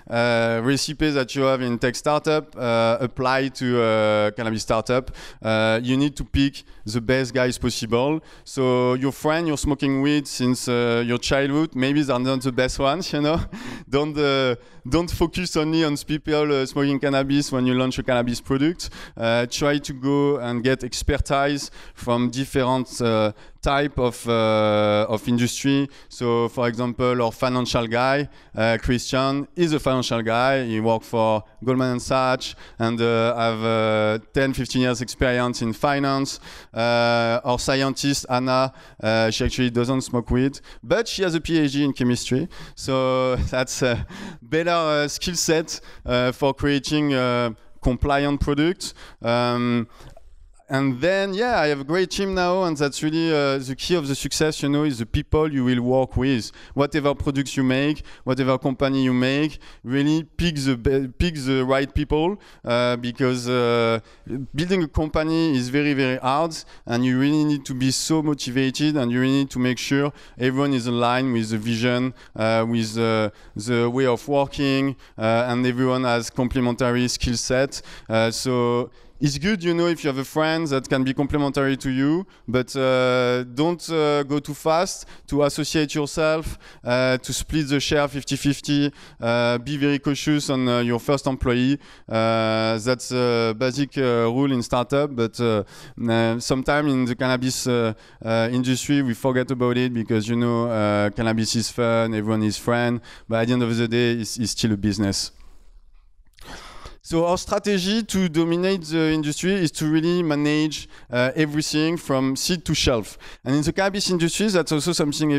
recipe that you have in tech startup apply to cannabis startup. You need to pick the best guys possible. So your friend you're smoking with since your childhood, maybe they're not the best ones, you know. Don't focus only on people smoking cannabis when you launch a cannabis product. Try to go and get expertise from different type of industry. So, for example, our financial guy, Christian, is a financial guy. He worked for Goldman Sachs and have 10, 15 years experience in finance. Our scientist, Anna, she actually doesn't smoke weed, but she has a PhD in chemistry. So that's a better skill set for creating compliant products. And then, yeah, I have a great team now, and that's really the key of the success, you know, is the people you will work with. Whatever products you make, whatever company you make, really pick the right people because building a company is very, very hard, and you really need to be so motivated, and you really need to make sure everyone is aligned with the vision, with the way of working, and everyone has complementary skill set. So it's good, you know, if you have a friend that can be complementary to you, but don't go too fast to associate yourself, to split the share 50-50, be very cautious on your first employee. That's a basic rule in startup, but sometimes in the cannabis industry, we forget about it because, you know, cannabis is fun, everyone is friend, but at the end of the day, it's still a business. So our strategy to dominate the industry is to really manage everything from seed to shelf. And in the cannabis industry, that's also something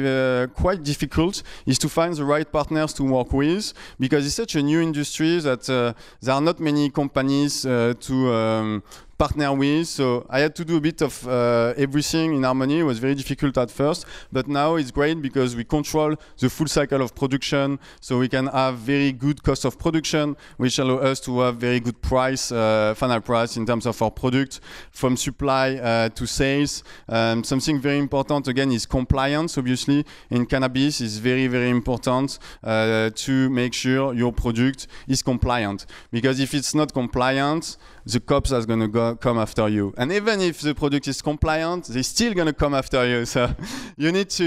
quite difficult, is to find the right partners to work with, because it's such a new industry that there are not many companies to partner with. So I had to do a bit of everything in Harmony. It was very difficult at first, but now it's great because we control the full cycle of production. So we can have very good cost of production, which allow us to have very good price, final price in terms of our product, from supply to sales. Something very important again is compliance. Obviously, in cannabis, is very, very important to make sure your product is compliant. Because if it's not compliant, the cops are going to go come after you. And even if the product is compliant, they're still gonna come after you. So you need to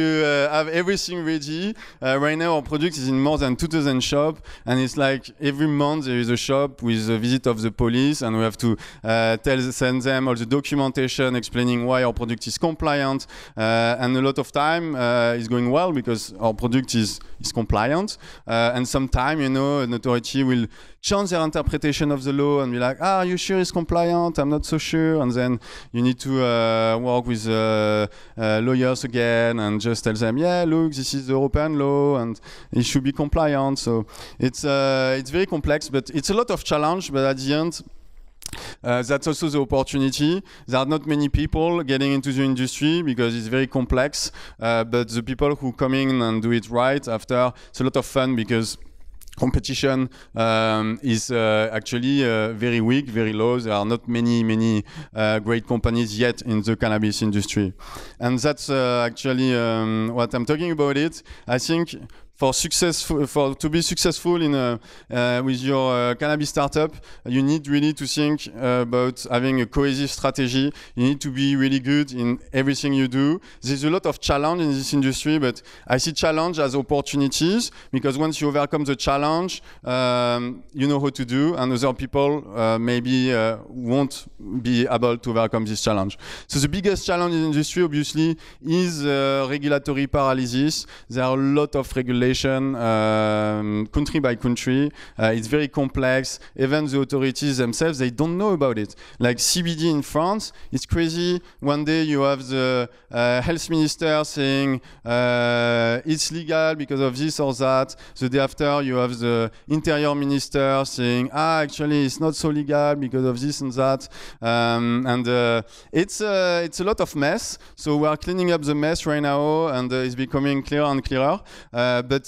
have everything ready. Right now, our product is in more than 2,000 shops, and it's like every month there is a shop with a visit of the police, and we have to send them all the documentation explaining why our product is compliant. And a lot of time is going well because our product is compliant. And sometime, an authority will change their interpretation of the law and be like, are you sure it's compliant? I'm not so sure. And then you need to work with lawyers again and just tell them, yeah, look, this is the European law and it should be compliant. So it's very complex, but it's a lot of challenge. But at the end, that's also the opportunity. There are not many people getting into the industry because it's very complex. But the people who come in and do it right after, it's a lot of fun because competition is actually very weak, very low. There are not many great companies yet in the cannabis industry. And that's actually what I'm talking about it. I think to be successful in with your cannabis startup, you need really to think about having a cohesive strategy. You need to be really good in everything you do. There's a lot of challenge in this industry, but I see challenge as opportunities because once you overcome the challenge, you know how to do, and other people maybe won't be able to overcome this challenge. So the biggest challenge in the industry, obviously, is regulatory paralysis. There are a lot of regulations. Country by country. It's very complex. Even the authorities themselves, they don't know about it. Like CBD in France, it's crazy. One day you have the health minister saying it's legal because of this or that. The day after you have the interior minister saying, actually it's not so legal because of this and that. It's a lot of mess. So we are cleaning up the mess right now, and it's becoming clearer and clearer. But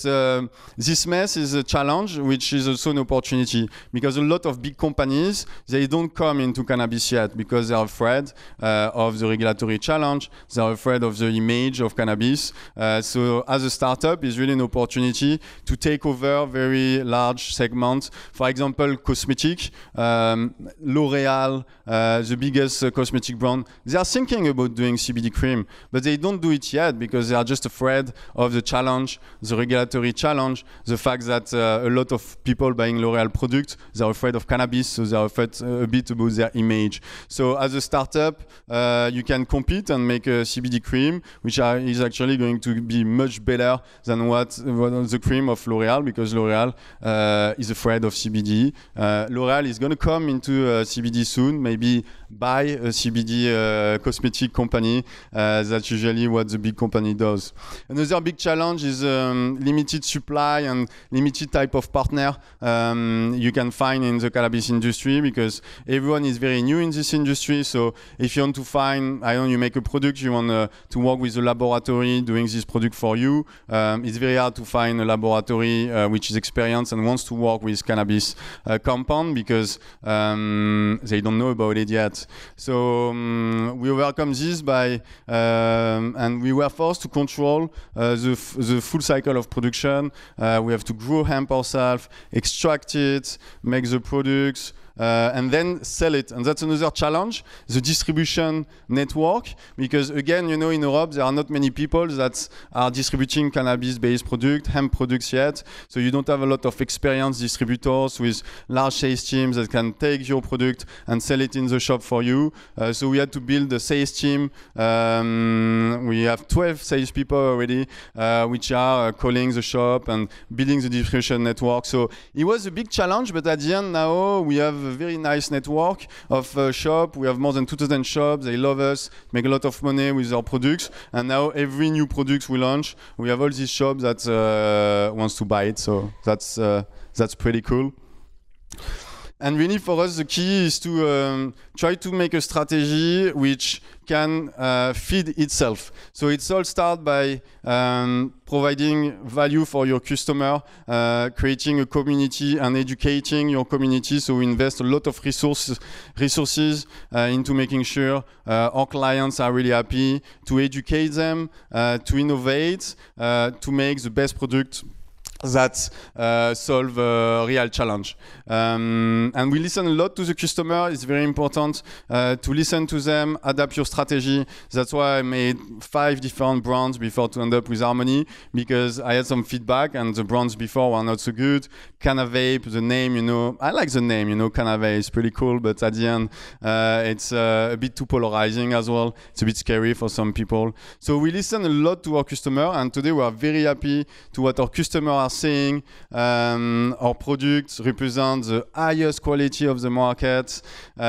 this mess is a challenge, which is also an opportunity, because a lot of big companies, they don't come into cannabis yet because they're afraid of the regulatory challenge. They're afraid of the image of cannabis. So as a startup, it's really an opportunity to take over very large segments. For example, cosmetic, L'Oreal, the biggest cosmetic brand, they are thinking about doing CBD cream, but they don't do it yet because they are just afraid of the challenge, the regulatory challenge, the fact that a lot of people buying L'Oreal products, they're afraid of cannabis, so they're afraid a bit about their image. So as a startup, you can compete and make a CBD cream, which is actually going to be much better than what the cream of L'Oreal, because L'Oreal is afraid of CBD. L'Oreal is going to come into CBD soon, maybe buy a CBD cosmetic company. That's usually what the big company does. Another big challenge is limited supply and limited type of partner you can find in the cannabis industry, because everyone is very new in this industry. So if you want to find, you make a product, you want to work with a laboratory doing this product for you, it's very hard to find a laboratory which is experienced and wants to work with cannabis compound, because they don't know about it yet. So we overcome this by, and we were forced to control the full cycle of production. We have to grow hemp ourselves, extract it, make the products, and then sell it. And that's another challenge, the distribution network, because again, in Europe, there are not many people that are distributing cannabis-based products, hemp products yet. So you don't have a lot of experienced distributors with large sales teams that can take your product and sell it in the shop for you. So we had to build a sales team. We have 12 salespeople already, which are calling the shop and building the distribution network. So it was a big challenge, but at the end now we have a very nice network of shop. We have more than 2,000 shops. They love us, make a lot of money with our products. And now every new product we launch, we have all these shops that wants to buy it. So that's pretty cool. And really for us, the key is to try to make a strategy which can feed itself. So it's all start by providing value for your customer, creating a community and educating your community. So we invest a lot of resources into making sure our clients are really happy, to educate them, to innovate, to make the best product that solve a real challenge. And we listen a lot to the customer. It's very important to listen to them, adapt your strategy. That's why I made 5 different brands before to end up with Harmony, because I had some feedback and the brands before were not so good. Cannavape, the name, you know, I like the name, you know, Cannavape is pretty cool, but at the end, it's a bit too polarizing as well. It's a bit scary for some people. So we listen a lot to our customer, and today we are very happy to what our customers are saying. Our products represent the highest quality of the market. We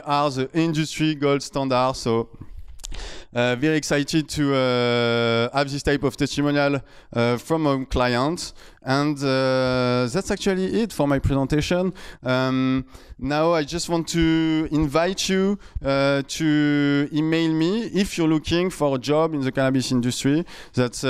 are the industry gold standard, so very excited to have this type of testimonial from our clients. And that's actually it for my presentation. Now I just want to invite you to email me if you're looking for a job in the cannabis industry. That's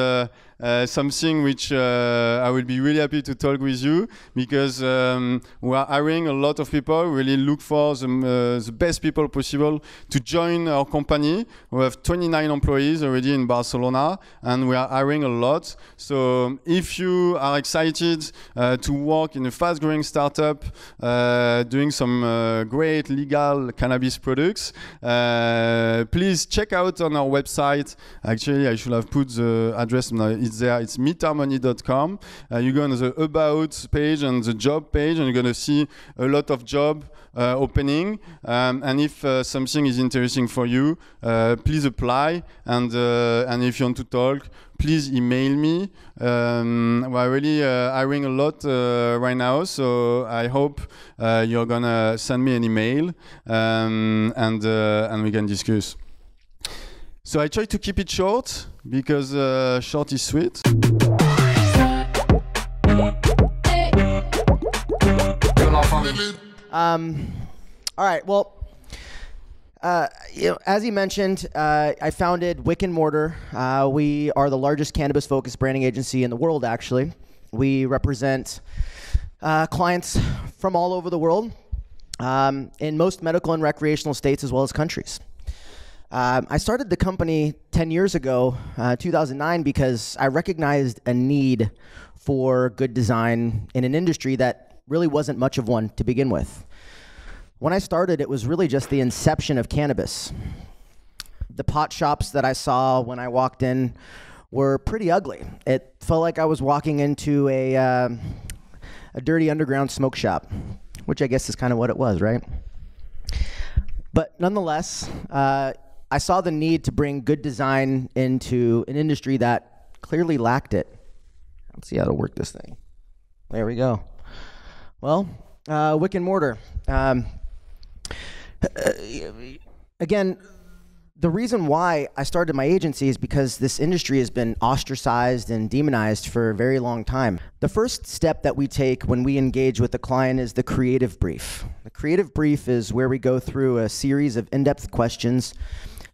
something which I will be really happy to talk with you, because we are hiring a lot of people. We really look for the best people possible to join our company. We have 29 employees already in Barcelona, and we are hiring a lot. So if you are excited to work in a fast-growing startup doing some great legal cannabis products, please check out on our website. Actually, I should have put the address. It's there. It's meetharmony.com. You go on the About page and the job page, and you're going to see a lot of job opening. And if something is interesting for you, please apply. And if you want to talk, please email me. We're really hiring a lot right now, so I hope you're gonna send me an email, and we can discuss. So I try to keep it short, because short is sweet. All right, well, as he mentioned, I founded Wick Mortar. We are the largest cannabis-focused branding agency in the world, actually. We represent clients from all over the world, in most medical and recreational states as well as countries. I started the company 10 years ago, 2009, because I recognized a need for good design in an industry that really wasn't much of one to begin with. When I started, it was really just the inception of cannabis. The pot shops that I saw when I walked in were pretty ugly. It felt like I was walking into a dirty underground smoke shop, which I guess is kind of what it was, right? But nonetheless, I saw the need to bring good design into an industry that clearly lacked it. Let's see how to work this thing. There we go. Well, Wick Mortar. Again, the reason why I started my agency is because this industry has been ostracized and demonized for a very long time. The first step that we take when we engage with the client is the creative brief. The creative brief is where we go through a series of in-depth questions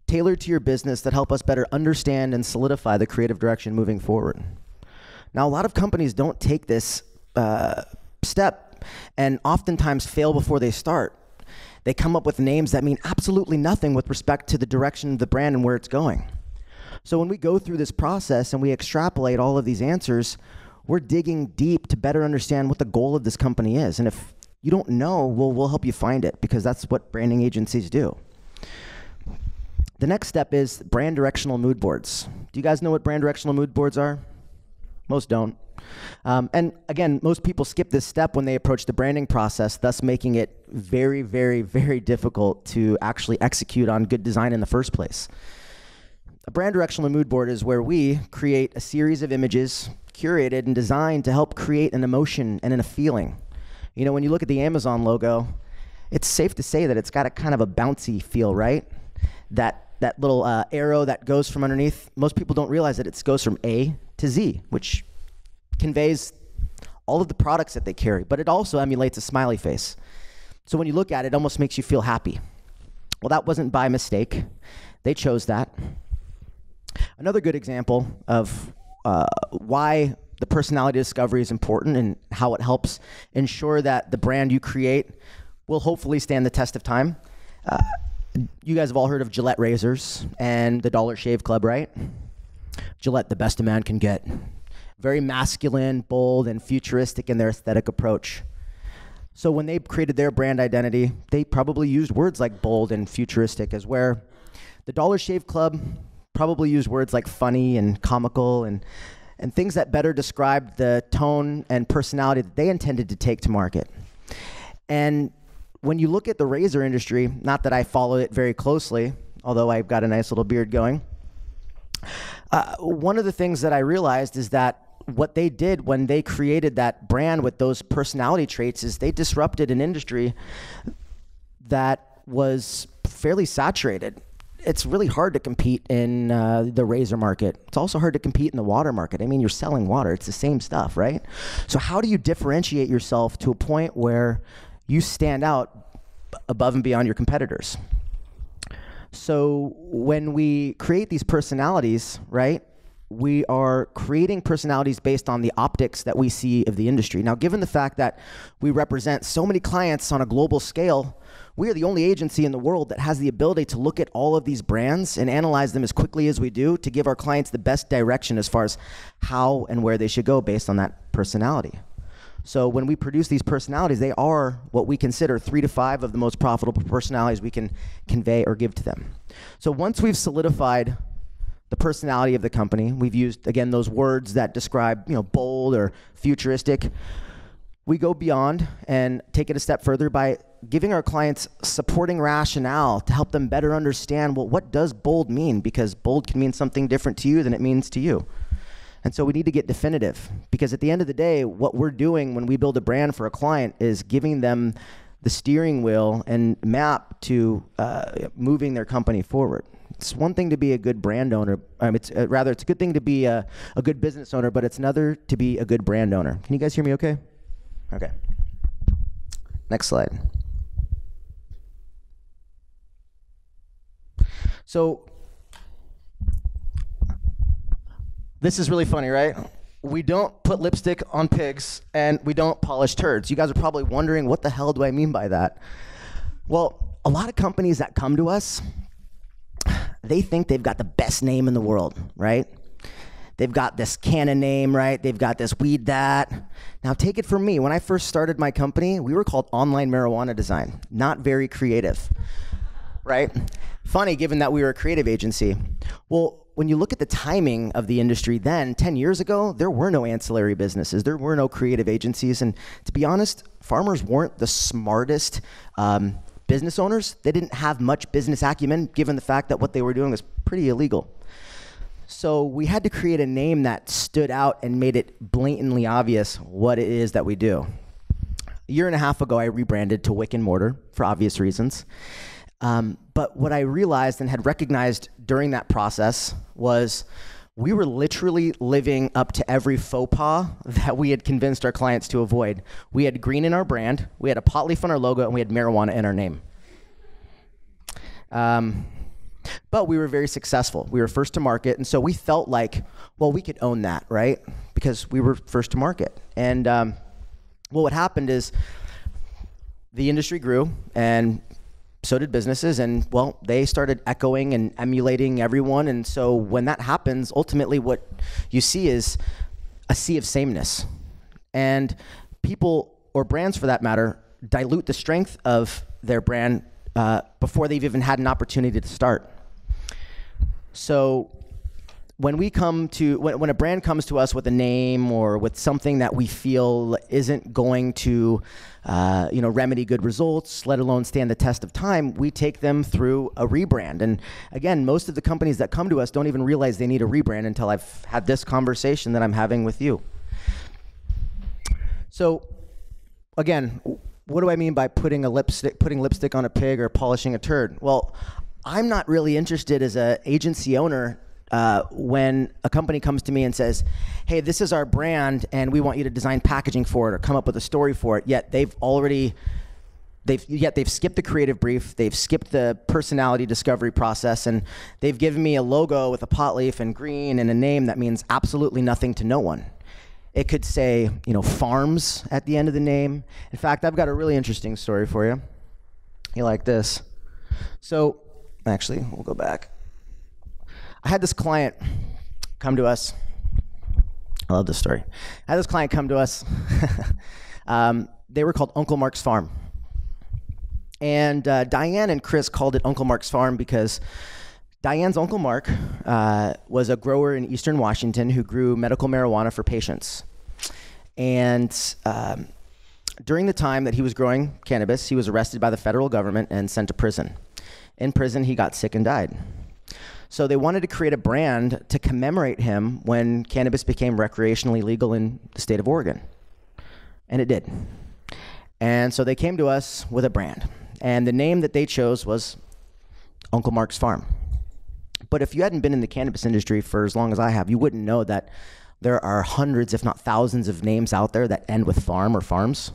tailored to your business that help us better understand and solidify the creative direction moving forward. Now, a lot of companies don't take this step and oftentimes fail before they start. They come up with names that mean absolutely nothing with respect to the direction of the brand and where it's going. So when we go through this process and we extrapolate all of these answers, we're digging deep to better understand what the goal of this company is. And if you don't know, we'll help you find it, because that's what branding agencies do. The next step is brand directional mood boards. Do you guys know what brand directional mood boards are? Most don't. And again, most people skip this step when they approach the branding process, thus making it very, very, very difficult to actually execute on good design in the first place. A brand directional mood board is where we create a series of images curated and designed to help create an emotion and a feeling. You know, when you look at the Amazon logo, it's safe to say that it's got a kind of a bouncy feel, right? That little arrow that goes from underneath, most people don't realize that it goes from A to Z, which conveys all of the products that they carry, but it also emulates a smiley face. So when you look at it, it almost makes you feel happy. Well, that wasn't by mistake. They chose that. Another good example of why the personality discovery is important and how it helps ensure that the brand you create will hopefully stand the test of time. You guys have all heard of Gillette razors and the Dollar Shave Club, right? Gillette, the best a man can get. very masculine, bold, and futuristic in their aesthetic approach. So when they created their brand identity, they probably used words like bold and futuristic, as where the Dollar Shave Club probably used words like funny and comical and things that better described the tone and personality that they intended to take to market. And when you look at the razor industry, not that I follow it very closely, although I've got a nice little beard going, one of the things that I realized is that what they did when they created that brand with those personality traits is they disrupted an industry that was fairly saturated. It's really hard to compete in the razor market. It's also hard to compete in the water market. I mean, you're selling water. It's the same stuff, right? So how do you differentiate yourself to a point where you stand out above and beyond your competitors? So when we create these personalities, right, we are creating personalities based on the optics that we see of the industry. Now, given the fact that we represent so many clients on a global scale, we are the only agency in the world that has the ability to look at all of these brands and analyze them as quickly as we do to give our clients the best direction as far as how and where they should go based on that personality. So when we produce these personalities, they are what we consider 3 to 5 of the most profitable personalities we can convey or give to them. So once we've solidified the personality of the company, we've used, again, those words that describe, bold or futuristic, we go beyond and take it a step further by giving our clients supporting rationale to help them better understand, well, what does bold mean? Because bold can mean something different to you than it means to you. And so we need to get definitive, because at the end of the day, what we're doing when we build a brand for a client is giving them the steering wheel and map to moving their company forward. It's one thing to be a good brand owner. It's a good thing to be a good business owner, but it's another to be a good brand owner. Can you guys hear me okay? Okay. Next slide. So this is really funny, right? We don't put lipstick on pigs and we don't polish turds. You guys are probably wondering, what the hell do I mean by that? Well, a lot of companies that come to us, they think they've got the best name in the world, right? They've got this Canon name, right? They've got this weed that. Now take it from me. When I first started my company, we were called Online Marijuana Design. Not very creative, right? Funny, given that we were a creative agency. Well, when you look at the timing of the industry then, 10 years ago, there were no ancillary businesses. There were no creative agencies. And to be honest, farmers weren't the smartest business owners. They didn't have much business acumen, given the fact that what they were doing was pretty illegal. So we had to create a name that stood out and made it blatantly obvious what it is that we do. A year and a half ago, I rebranded to Wick Mortar for obvious reasons. But what I realized and had recognized during that process was we were literally living up to every faux pas that we had convinced our clients to avoid. We had green in our brand, we had a pot leaf on our logo, and we had marijuana in our name. But we were very successful. We were first to market, and so we felt like, well, we could own that, right? Because we were first to market. And well, what happened is the industry grew, and so did businesses, and well, they started echoing and emulating everyone. And so when that happens, ultimately what you see is a sea of sameness. And people, or brands for that matter, dilute the strength of their brand before they've even had an opportunity to start. So when we come to, when a brand comes to us with a name or with something that we feel isn't going to remedy good results, let alone stand the test of time, we take them through a rebrand. And again, most of the companies that come to us don't even realize they need a rebrand until I've had this conversation that I'm having with you. So again, what do I mean by putting lipstick on a pig or polishing a turd? Well, I'm not really interested as an agency owner when a company comes to me and says, hey, this is our brand and we want you to design packaging for it or come up with a story for it, yet they've skipped the creative brief, they've skipped the personality discovery process, and they've given me a logo with a pot leaf and green and a name that means absolutely nothing to no one. It could say, farms at the end of the name. In fact, I've got a really interesting story for you. You like this? So, actually, we'll go back. I had this client come to us I love this story. I had this client come to us. They were called Uncle Mark's Farm. And Diane and Chris called it Uncle Mark's Farm because Diane's Uncle Mark was a grower in Eastern Washington who grew medical marijuana for patients. And during the time that he was growing cannabis, he was arrested by the federal government and sent to prison. In prison, he got sick and died. So they wanted to create a brand to commemorate him when cannabis became recreationally legal in the state of Oregon. And it did. And so they came to us with a brand. And the name that they chose was Uncle Mark's Farm. But if you hadn't been in the cannabis industry for as long as I have, you wouldn't know that there are hundreds, if not thousands, of names out there that end with farm or farms.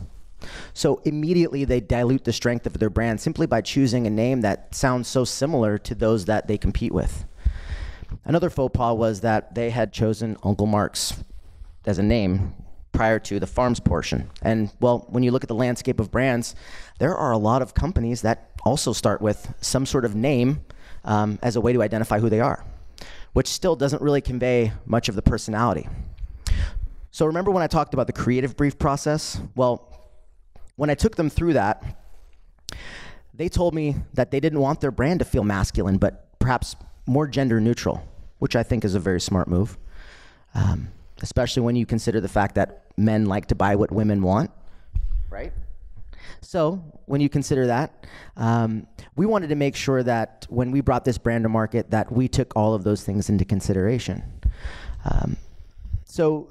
So immediately they dilute the strength of their brand simply by choosing a name that sounds so similar to those that they compete with. Another faux pas was that they had chosen Uncle Mark's as a name prior to the farms portion. And well, when you look at the landscape of brands, there are a lot of companies that also start with some sort of name as a way to identify who they are, which still doesn't really convey much of the personality. So remember when I talked about the creative brief process? Well, when I took them through that, they told me that they didn't want their brand to feel masculine, but perhaps more gender neutral, which I think is a very smart move, especially when you consider the fact that men like to buy what women want, right? So when you consider that, we wanted to make sure that when we brought this brand to market that we took all of those things into consideration. So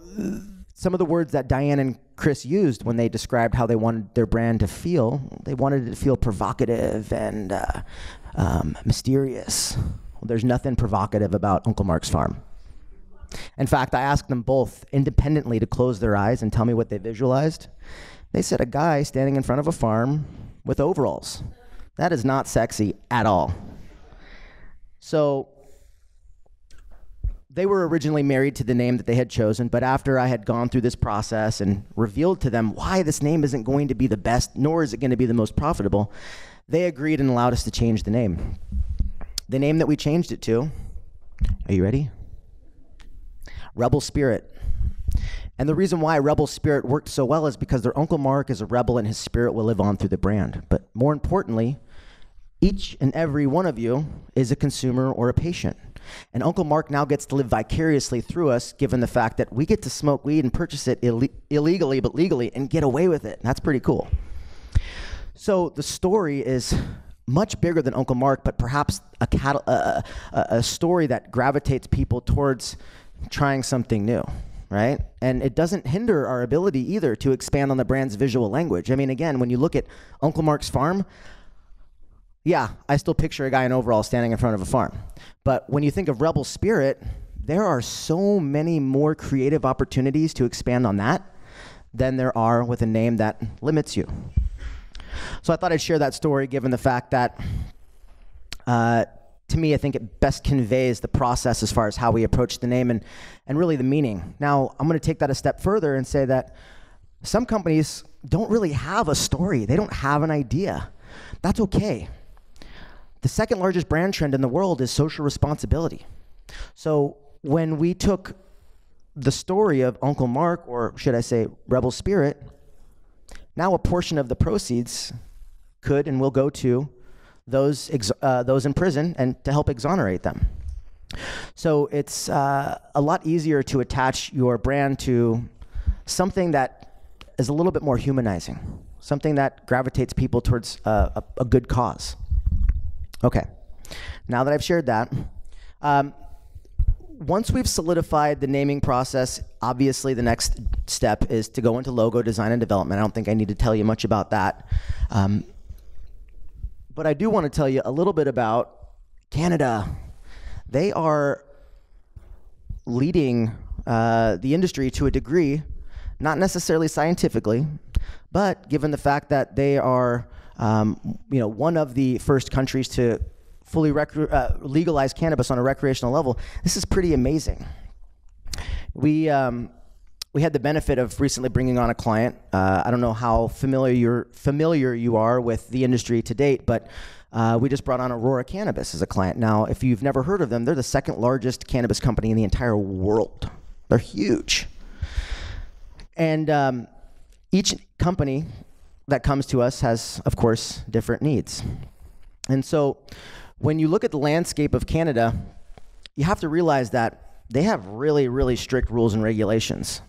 some of the words that Diane and Chris used when they described how they wanted their brand to feel, they wanted it to feel provocative and mysterious. Well, there's nothing provocative about Uncle Mark's Farm. In fact, I asked them both independently to close their eyes and tell me what they visualized. They said a guy standing in front of a farm with overalls. That is not sexy at all. So they were originally married to the name that they had chosen, but after I had gone through this process and revealed to them why this name isn't going to be the best, nor is it going to be the most profitable, they agreed and allowed us to change the name. The name that we changed it to, are you ready? Rebel Spirit. And the reason why Rebel Spirit worked so well is because their Uncle Mark is a rebel and his spirit will live on through the brand. But more importantly, each and every one of you is a consumer or a patient. And Uncle Mark now gets to live vicariously through us, given the fact that we get to smoke weed and purchase it illegally but legally and get away with it. That's pretty cool. So the story is much bigger than Uncle Mark, but perhaps a story that gravitates people towards trying something new, right? And it doesn't hinder our ability either to expand on the brand's visual language. I mean, again, when you look at Uncle Mark's Farm, yeah, I still picture a guy in overalls standing in front of a farm. But when you think of Rebel Spirit, there are so many more creative opportunities to expand on that than there are with a name that limits you. So I thought I'd share that story given the fact that to me, I think it best conveys the process as far as how we approach the name and really the meaning. Now, I'm going to take that a step further and say that some companies don't really have a story. They don't have an idea. That's okay. The second largest brand trend in the world is social responsibility. So when we took the story of Uncle Mark, or should I say Rebel Spirit, now a portion of the proceeds could and will go to those in prison and to help exonerate them. So it's a lot easier to attach your brand to something that is a little bit more humanizing, something that gravitates people towards a good cause. Okay, now that I've shared that, once we've solidified the naming process, obviously the next step is to go into logo design and development. I don't think I need to tell you much about that. But I do want to tell you a little bit about Canada. They are leading the industry to a degree, not necessarily scientifically, but given the fact that they are one of the first countries to fully legalize cannabis on a recreational level, this is pretty amazing. We had the benefit of recently bringing on a client. I don't know how familiar you are with the industry to date, but we just brought on Aurora Cannabis as a client. Now, if you've never heard of them, they're the second largest cannabis company in the entire world. They're huge. And each company that comes to us has, of course, different needs. And so when you look at the landscape of Canada, you have to realize that they have really, really strict rules and regulations.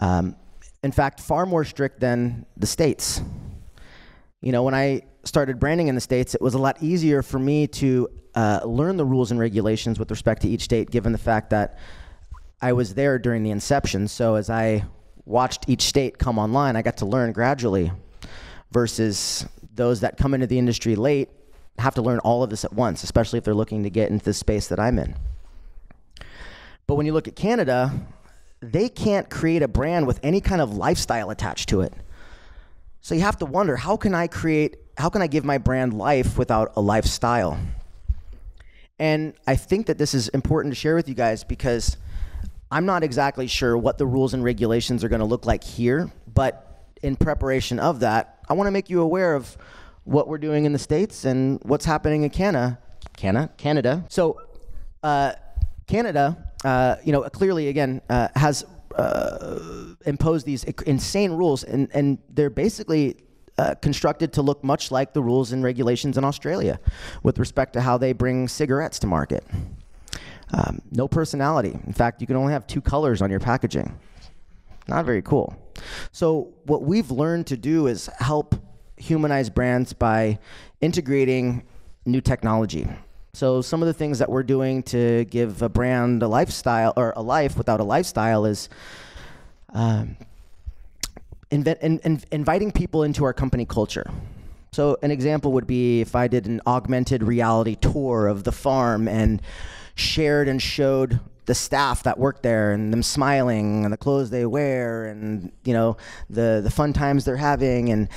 In fact, far more strict than the States. You know, when I started branding in the States, it was a lot easier for me to learn the rules and regulations with respect to each state, given the fact that I was there during the inception. So as I watched each state come online, I got to learn gradually, versus those that come into the industry late have to learn all of this at once, especially if they're looking to get into the space that I'm in. But when you look at Canada, they can't create a brand with any kind of lifestyle attached to it. So you have to wonder, how can I give my brand life without a lifestyle? And I think that this is important to share with you guys, because I'm not exactly sure what the rules and regulations are going to look like here, but in preparation of that, I want to make you aware of what we're doing in the States and what's happening in Canada. So Canada, clearly, again, has imposed these insane rules, and they're basically constructed to look much like the rules and regulations in Australia with respect to how they bring cigarettes to market. No personality. In fact, you can only have 2 colors on your packaging. Not very cool. So what we've learned to do is help humanize brands by integrating new technology. So some of the things that we're doing to give a brand a lifestyle, or a life without a lifestyle, is inviting people into our company culture. So an example would be if I did an augmented reality tour of the farm and shared and showed the staff that work there and them smiling and the clothes they wear and, you know, the fun times they're having. And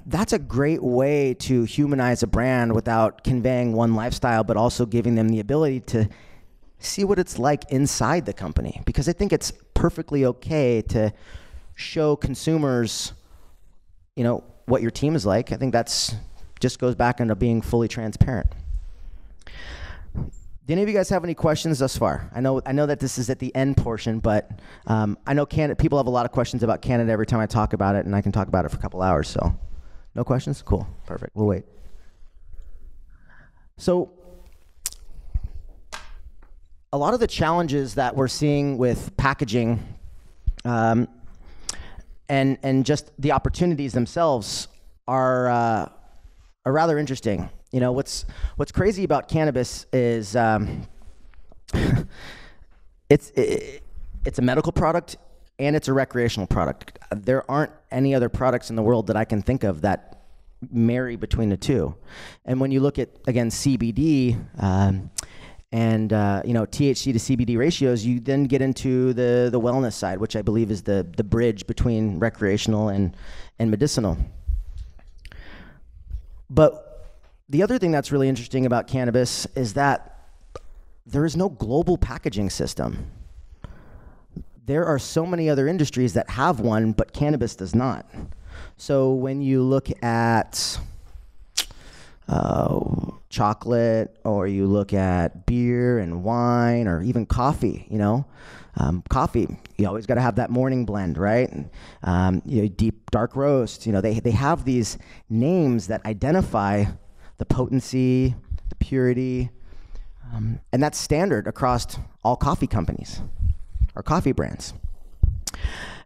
that's a great way to humanize a brand without conveying one lifestyle, but also giving them the ability to see what it's like inside the company. Because I think it's perfectly okay to show consumers, you know, what your team is like. I think that's just goes back into being fully transparent. Do any of you guys have any questions thus far? I know that this is at the end portion, but I know people have a lot of questions about Canada every time I talk about it, and I can talk about it for a couple hours. So, no questions? Cool, perfect. We'll wait. So, a lot of the challenges that we're seeing with packaging, and just the opportunities themselves are rather interesting. You know, what's crazy about cannabis is it's a medical product and it's a recreational product. There aren't any other products in the world that I can think of that marry between the two. And when you look at, again, CBD and THC to CBD ratios, you then get into the wellness side, which I believe is the bridge between recreational and medicinal. But the other thing that's really interesting about cannabis is that there is no global packaging system. There are so many other industries that have one, but cannabis does not. So when you look at chocolate, or you look at beer and wine, or even coffee, coffee, you always got to have that morning blend, right? Deep dark roast, they have these names that identify the potency, the purity, and that's standard across all coffee companies or coffee brands.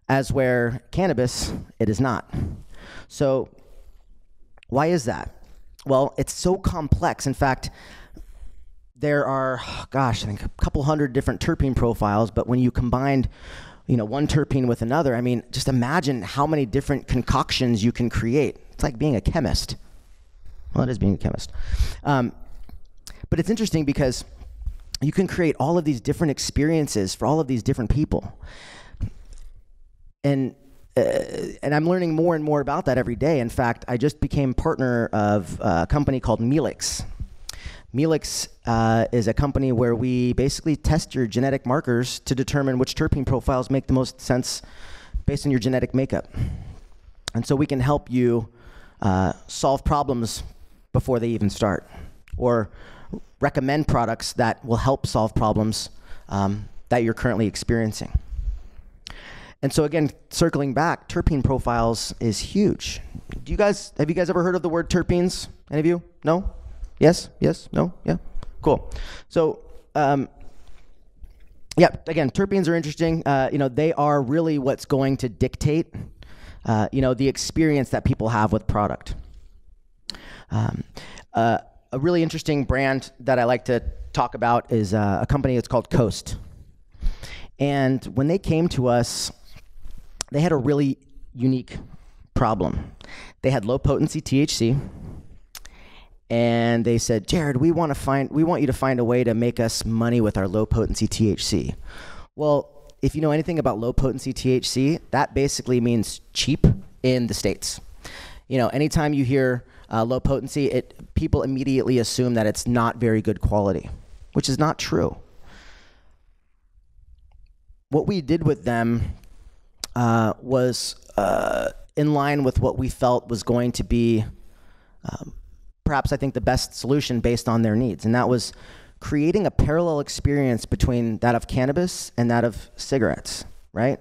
As where cannabis, it is not. So why is that? Well, it's so complex. In fact, there are, I think a couple hundred different terpene profiles, but when you combine, one terpene with another, I mean, just imagine how many different concoctions you can create. It's like being a chemist. Well, it is being a chemist. But it's interesting because you can create all of these different experiences for all of these different people. And I'm learning more and more about that every day. In fact, I just became partner of a company called Melix. Melix is a company where we basically test your genetic markers to determine which terpene profiles make the most sense based on your genetic makeup. And so we can help you solve problems before they even start, or recommend products that will help solve problems that you're currently experiencing. And so again, circling back, terpene profiles is huge. Have you guys ever heard of the word terpenes? Any of you? No? Yes? Yes? No? Yeah? Cool. So, yeah, again, terpenes are interesting. They are really what's going to dictate, the experience that people have with product. A really interesting brand that I like to talk about is a company that's called Coast. And when they came to us, they had a really unique problem. They had low potency THC, and they said, Jared, we want you to find a way to make us money with our low potency THC. Well, if you know anything about low potency THC, that basically means cheap in the States. Anytime you hear low potency, people immediately assume that it's not very good quality, which is not true. What we did with them was in line with what we felt was going to be perhaps, I think, the best solution based on their needs, and that was creating a parallel experience between that of cannabis and that of cigarettes, right?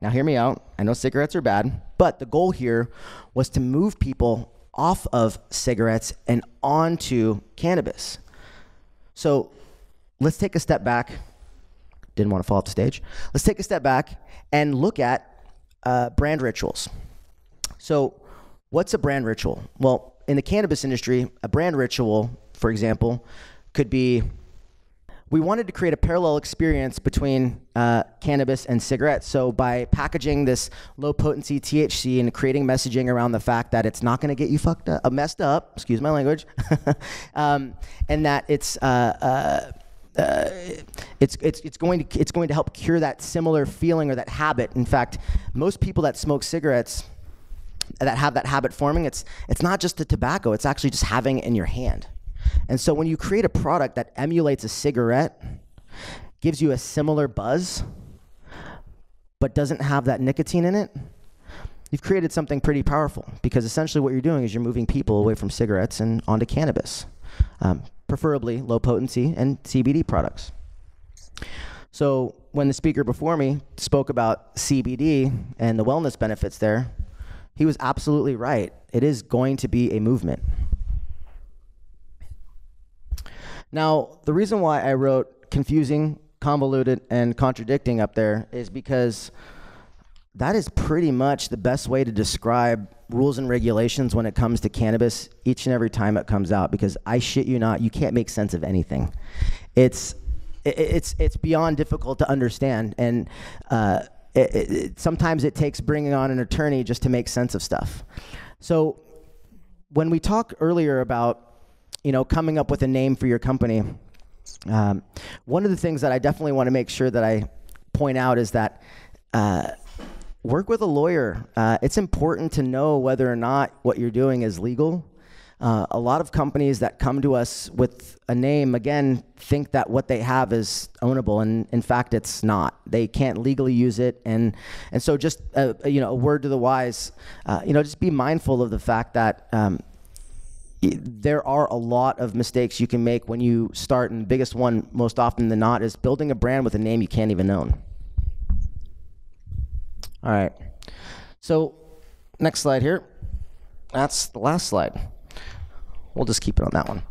Now hear me out. I know cigarettes are bad, but the goal here was to move people off of cigarettes and onto cannabis. So let's take a step back. Didn't want to fall off the stage. Let's take a step back and look at brand rituals. So what's a brand ritual? Well, in the cannabis industry, a brand ritual, for example, could be, we wanted to create a parallel experience between cannabis and cigarettes. So by packaging this low potency THC and creating messaging around the fact that it's not going to get you messed up, excuse my language, and that it's going to help cure that similar feeling or that habit. In fact, most people that smoke cigarettes that have that habit forming, it's not just the tobacco, it's actually just having it in your hand. And so when you create a product that emulates a cigarette, gives you a similar buzz, but doesn't have that nicotine in it, you've created something pretty powerful, because essentially what you're doing is you're moving people away from cigarettes and onto cannabis, preferably low potency and CBD products. So when the speaker before me spoke about CBD and the wellness benefits there, he was absolutely right. It is going to be a movement. Now, the reason why I wrote confusing, convoluted, and contradicting up there is because that is pretty much the best way to describe rules and regulations when it comes to cannabis each and every time it comes out, because I shit you not, you can't make sense of anything. It's beyond difficult to understand, and sometimes it takes bringing on an attorney just to make sense of stuff. So when we talked earlier about coming up with a name for your company, one of the things that I definitely want to make sure that I point out is that work with a lawyer. It's important to know whether or not what you're doing is legal. A lot of companies that come to us with a name, again, think that what they have is ownable, and in fact, it's not. They can't legally use it, and so just a word to the wise, just be mindful of the fact that there are a lot of mistakes you can make when you start, and the biggest one, most often than not, is building a brand with a name you can't even own. All right, so next slide here. That's the last slide. We'll just keep it on that one.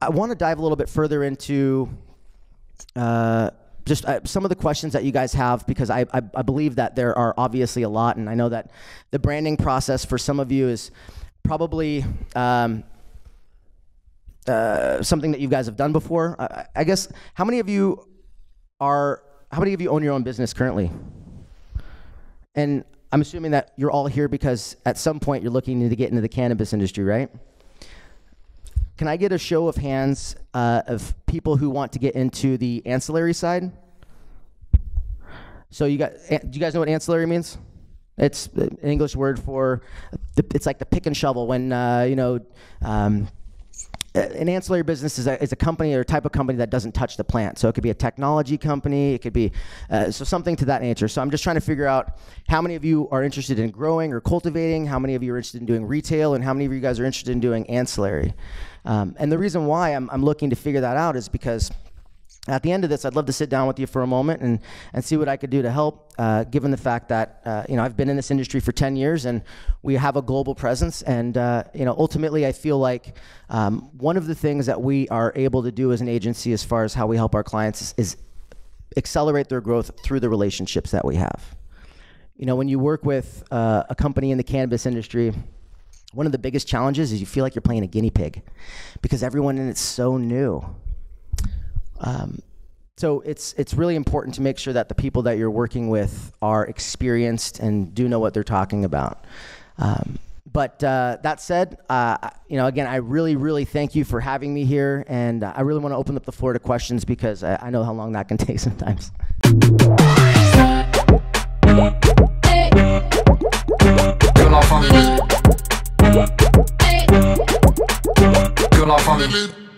I want to dive a little bit further into just some of the questions that you guys have, because I believe that there are obviously a lot, and I know that the branding process for some of you is probably something that you guys have done before. I guess, how many of you own your own business currently? And I'm assuming that you're all here because at some point you're looking to get into the cannabis industry, right? Can I get a show of hands of people who want to get into the ancillary side? So do you guys know what ancillary means? It's an English word for, it's like the pick and shovel when, an ancillary business is a company or a type of company that doesn't touch the plant. So it could be a technology company, it could be, so something to that nature. So I'm just trying to figure out how many of you are interested in growing or cultivating, how many of you are interested in doing retail, and how many of you guys are interested in doing ancillary. And the reason why I'm looking to figure that out is because At the end of this, I'd love to sit down with you for a moment and see what I could do to help, given the fact that, I've been in this industry for 10 years and we have a global presence. And, ultimately, I feel like one of the things that we are able to do as an agency as far as how we help our clients is accelerate their growth through the relationships that we have. When you work with a company in the cannabis industry, one of the biggest challenges is you feel like you're playing a guinea pig because everyone in it's so new. So it's really important to make sure that the people that you're working with are experienced and do know what they're talking about. But that said, again, I really, really thank you for having me here, and I really want to open up the floor to questions because I know how long that can take sometimes. Que la famille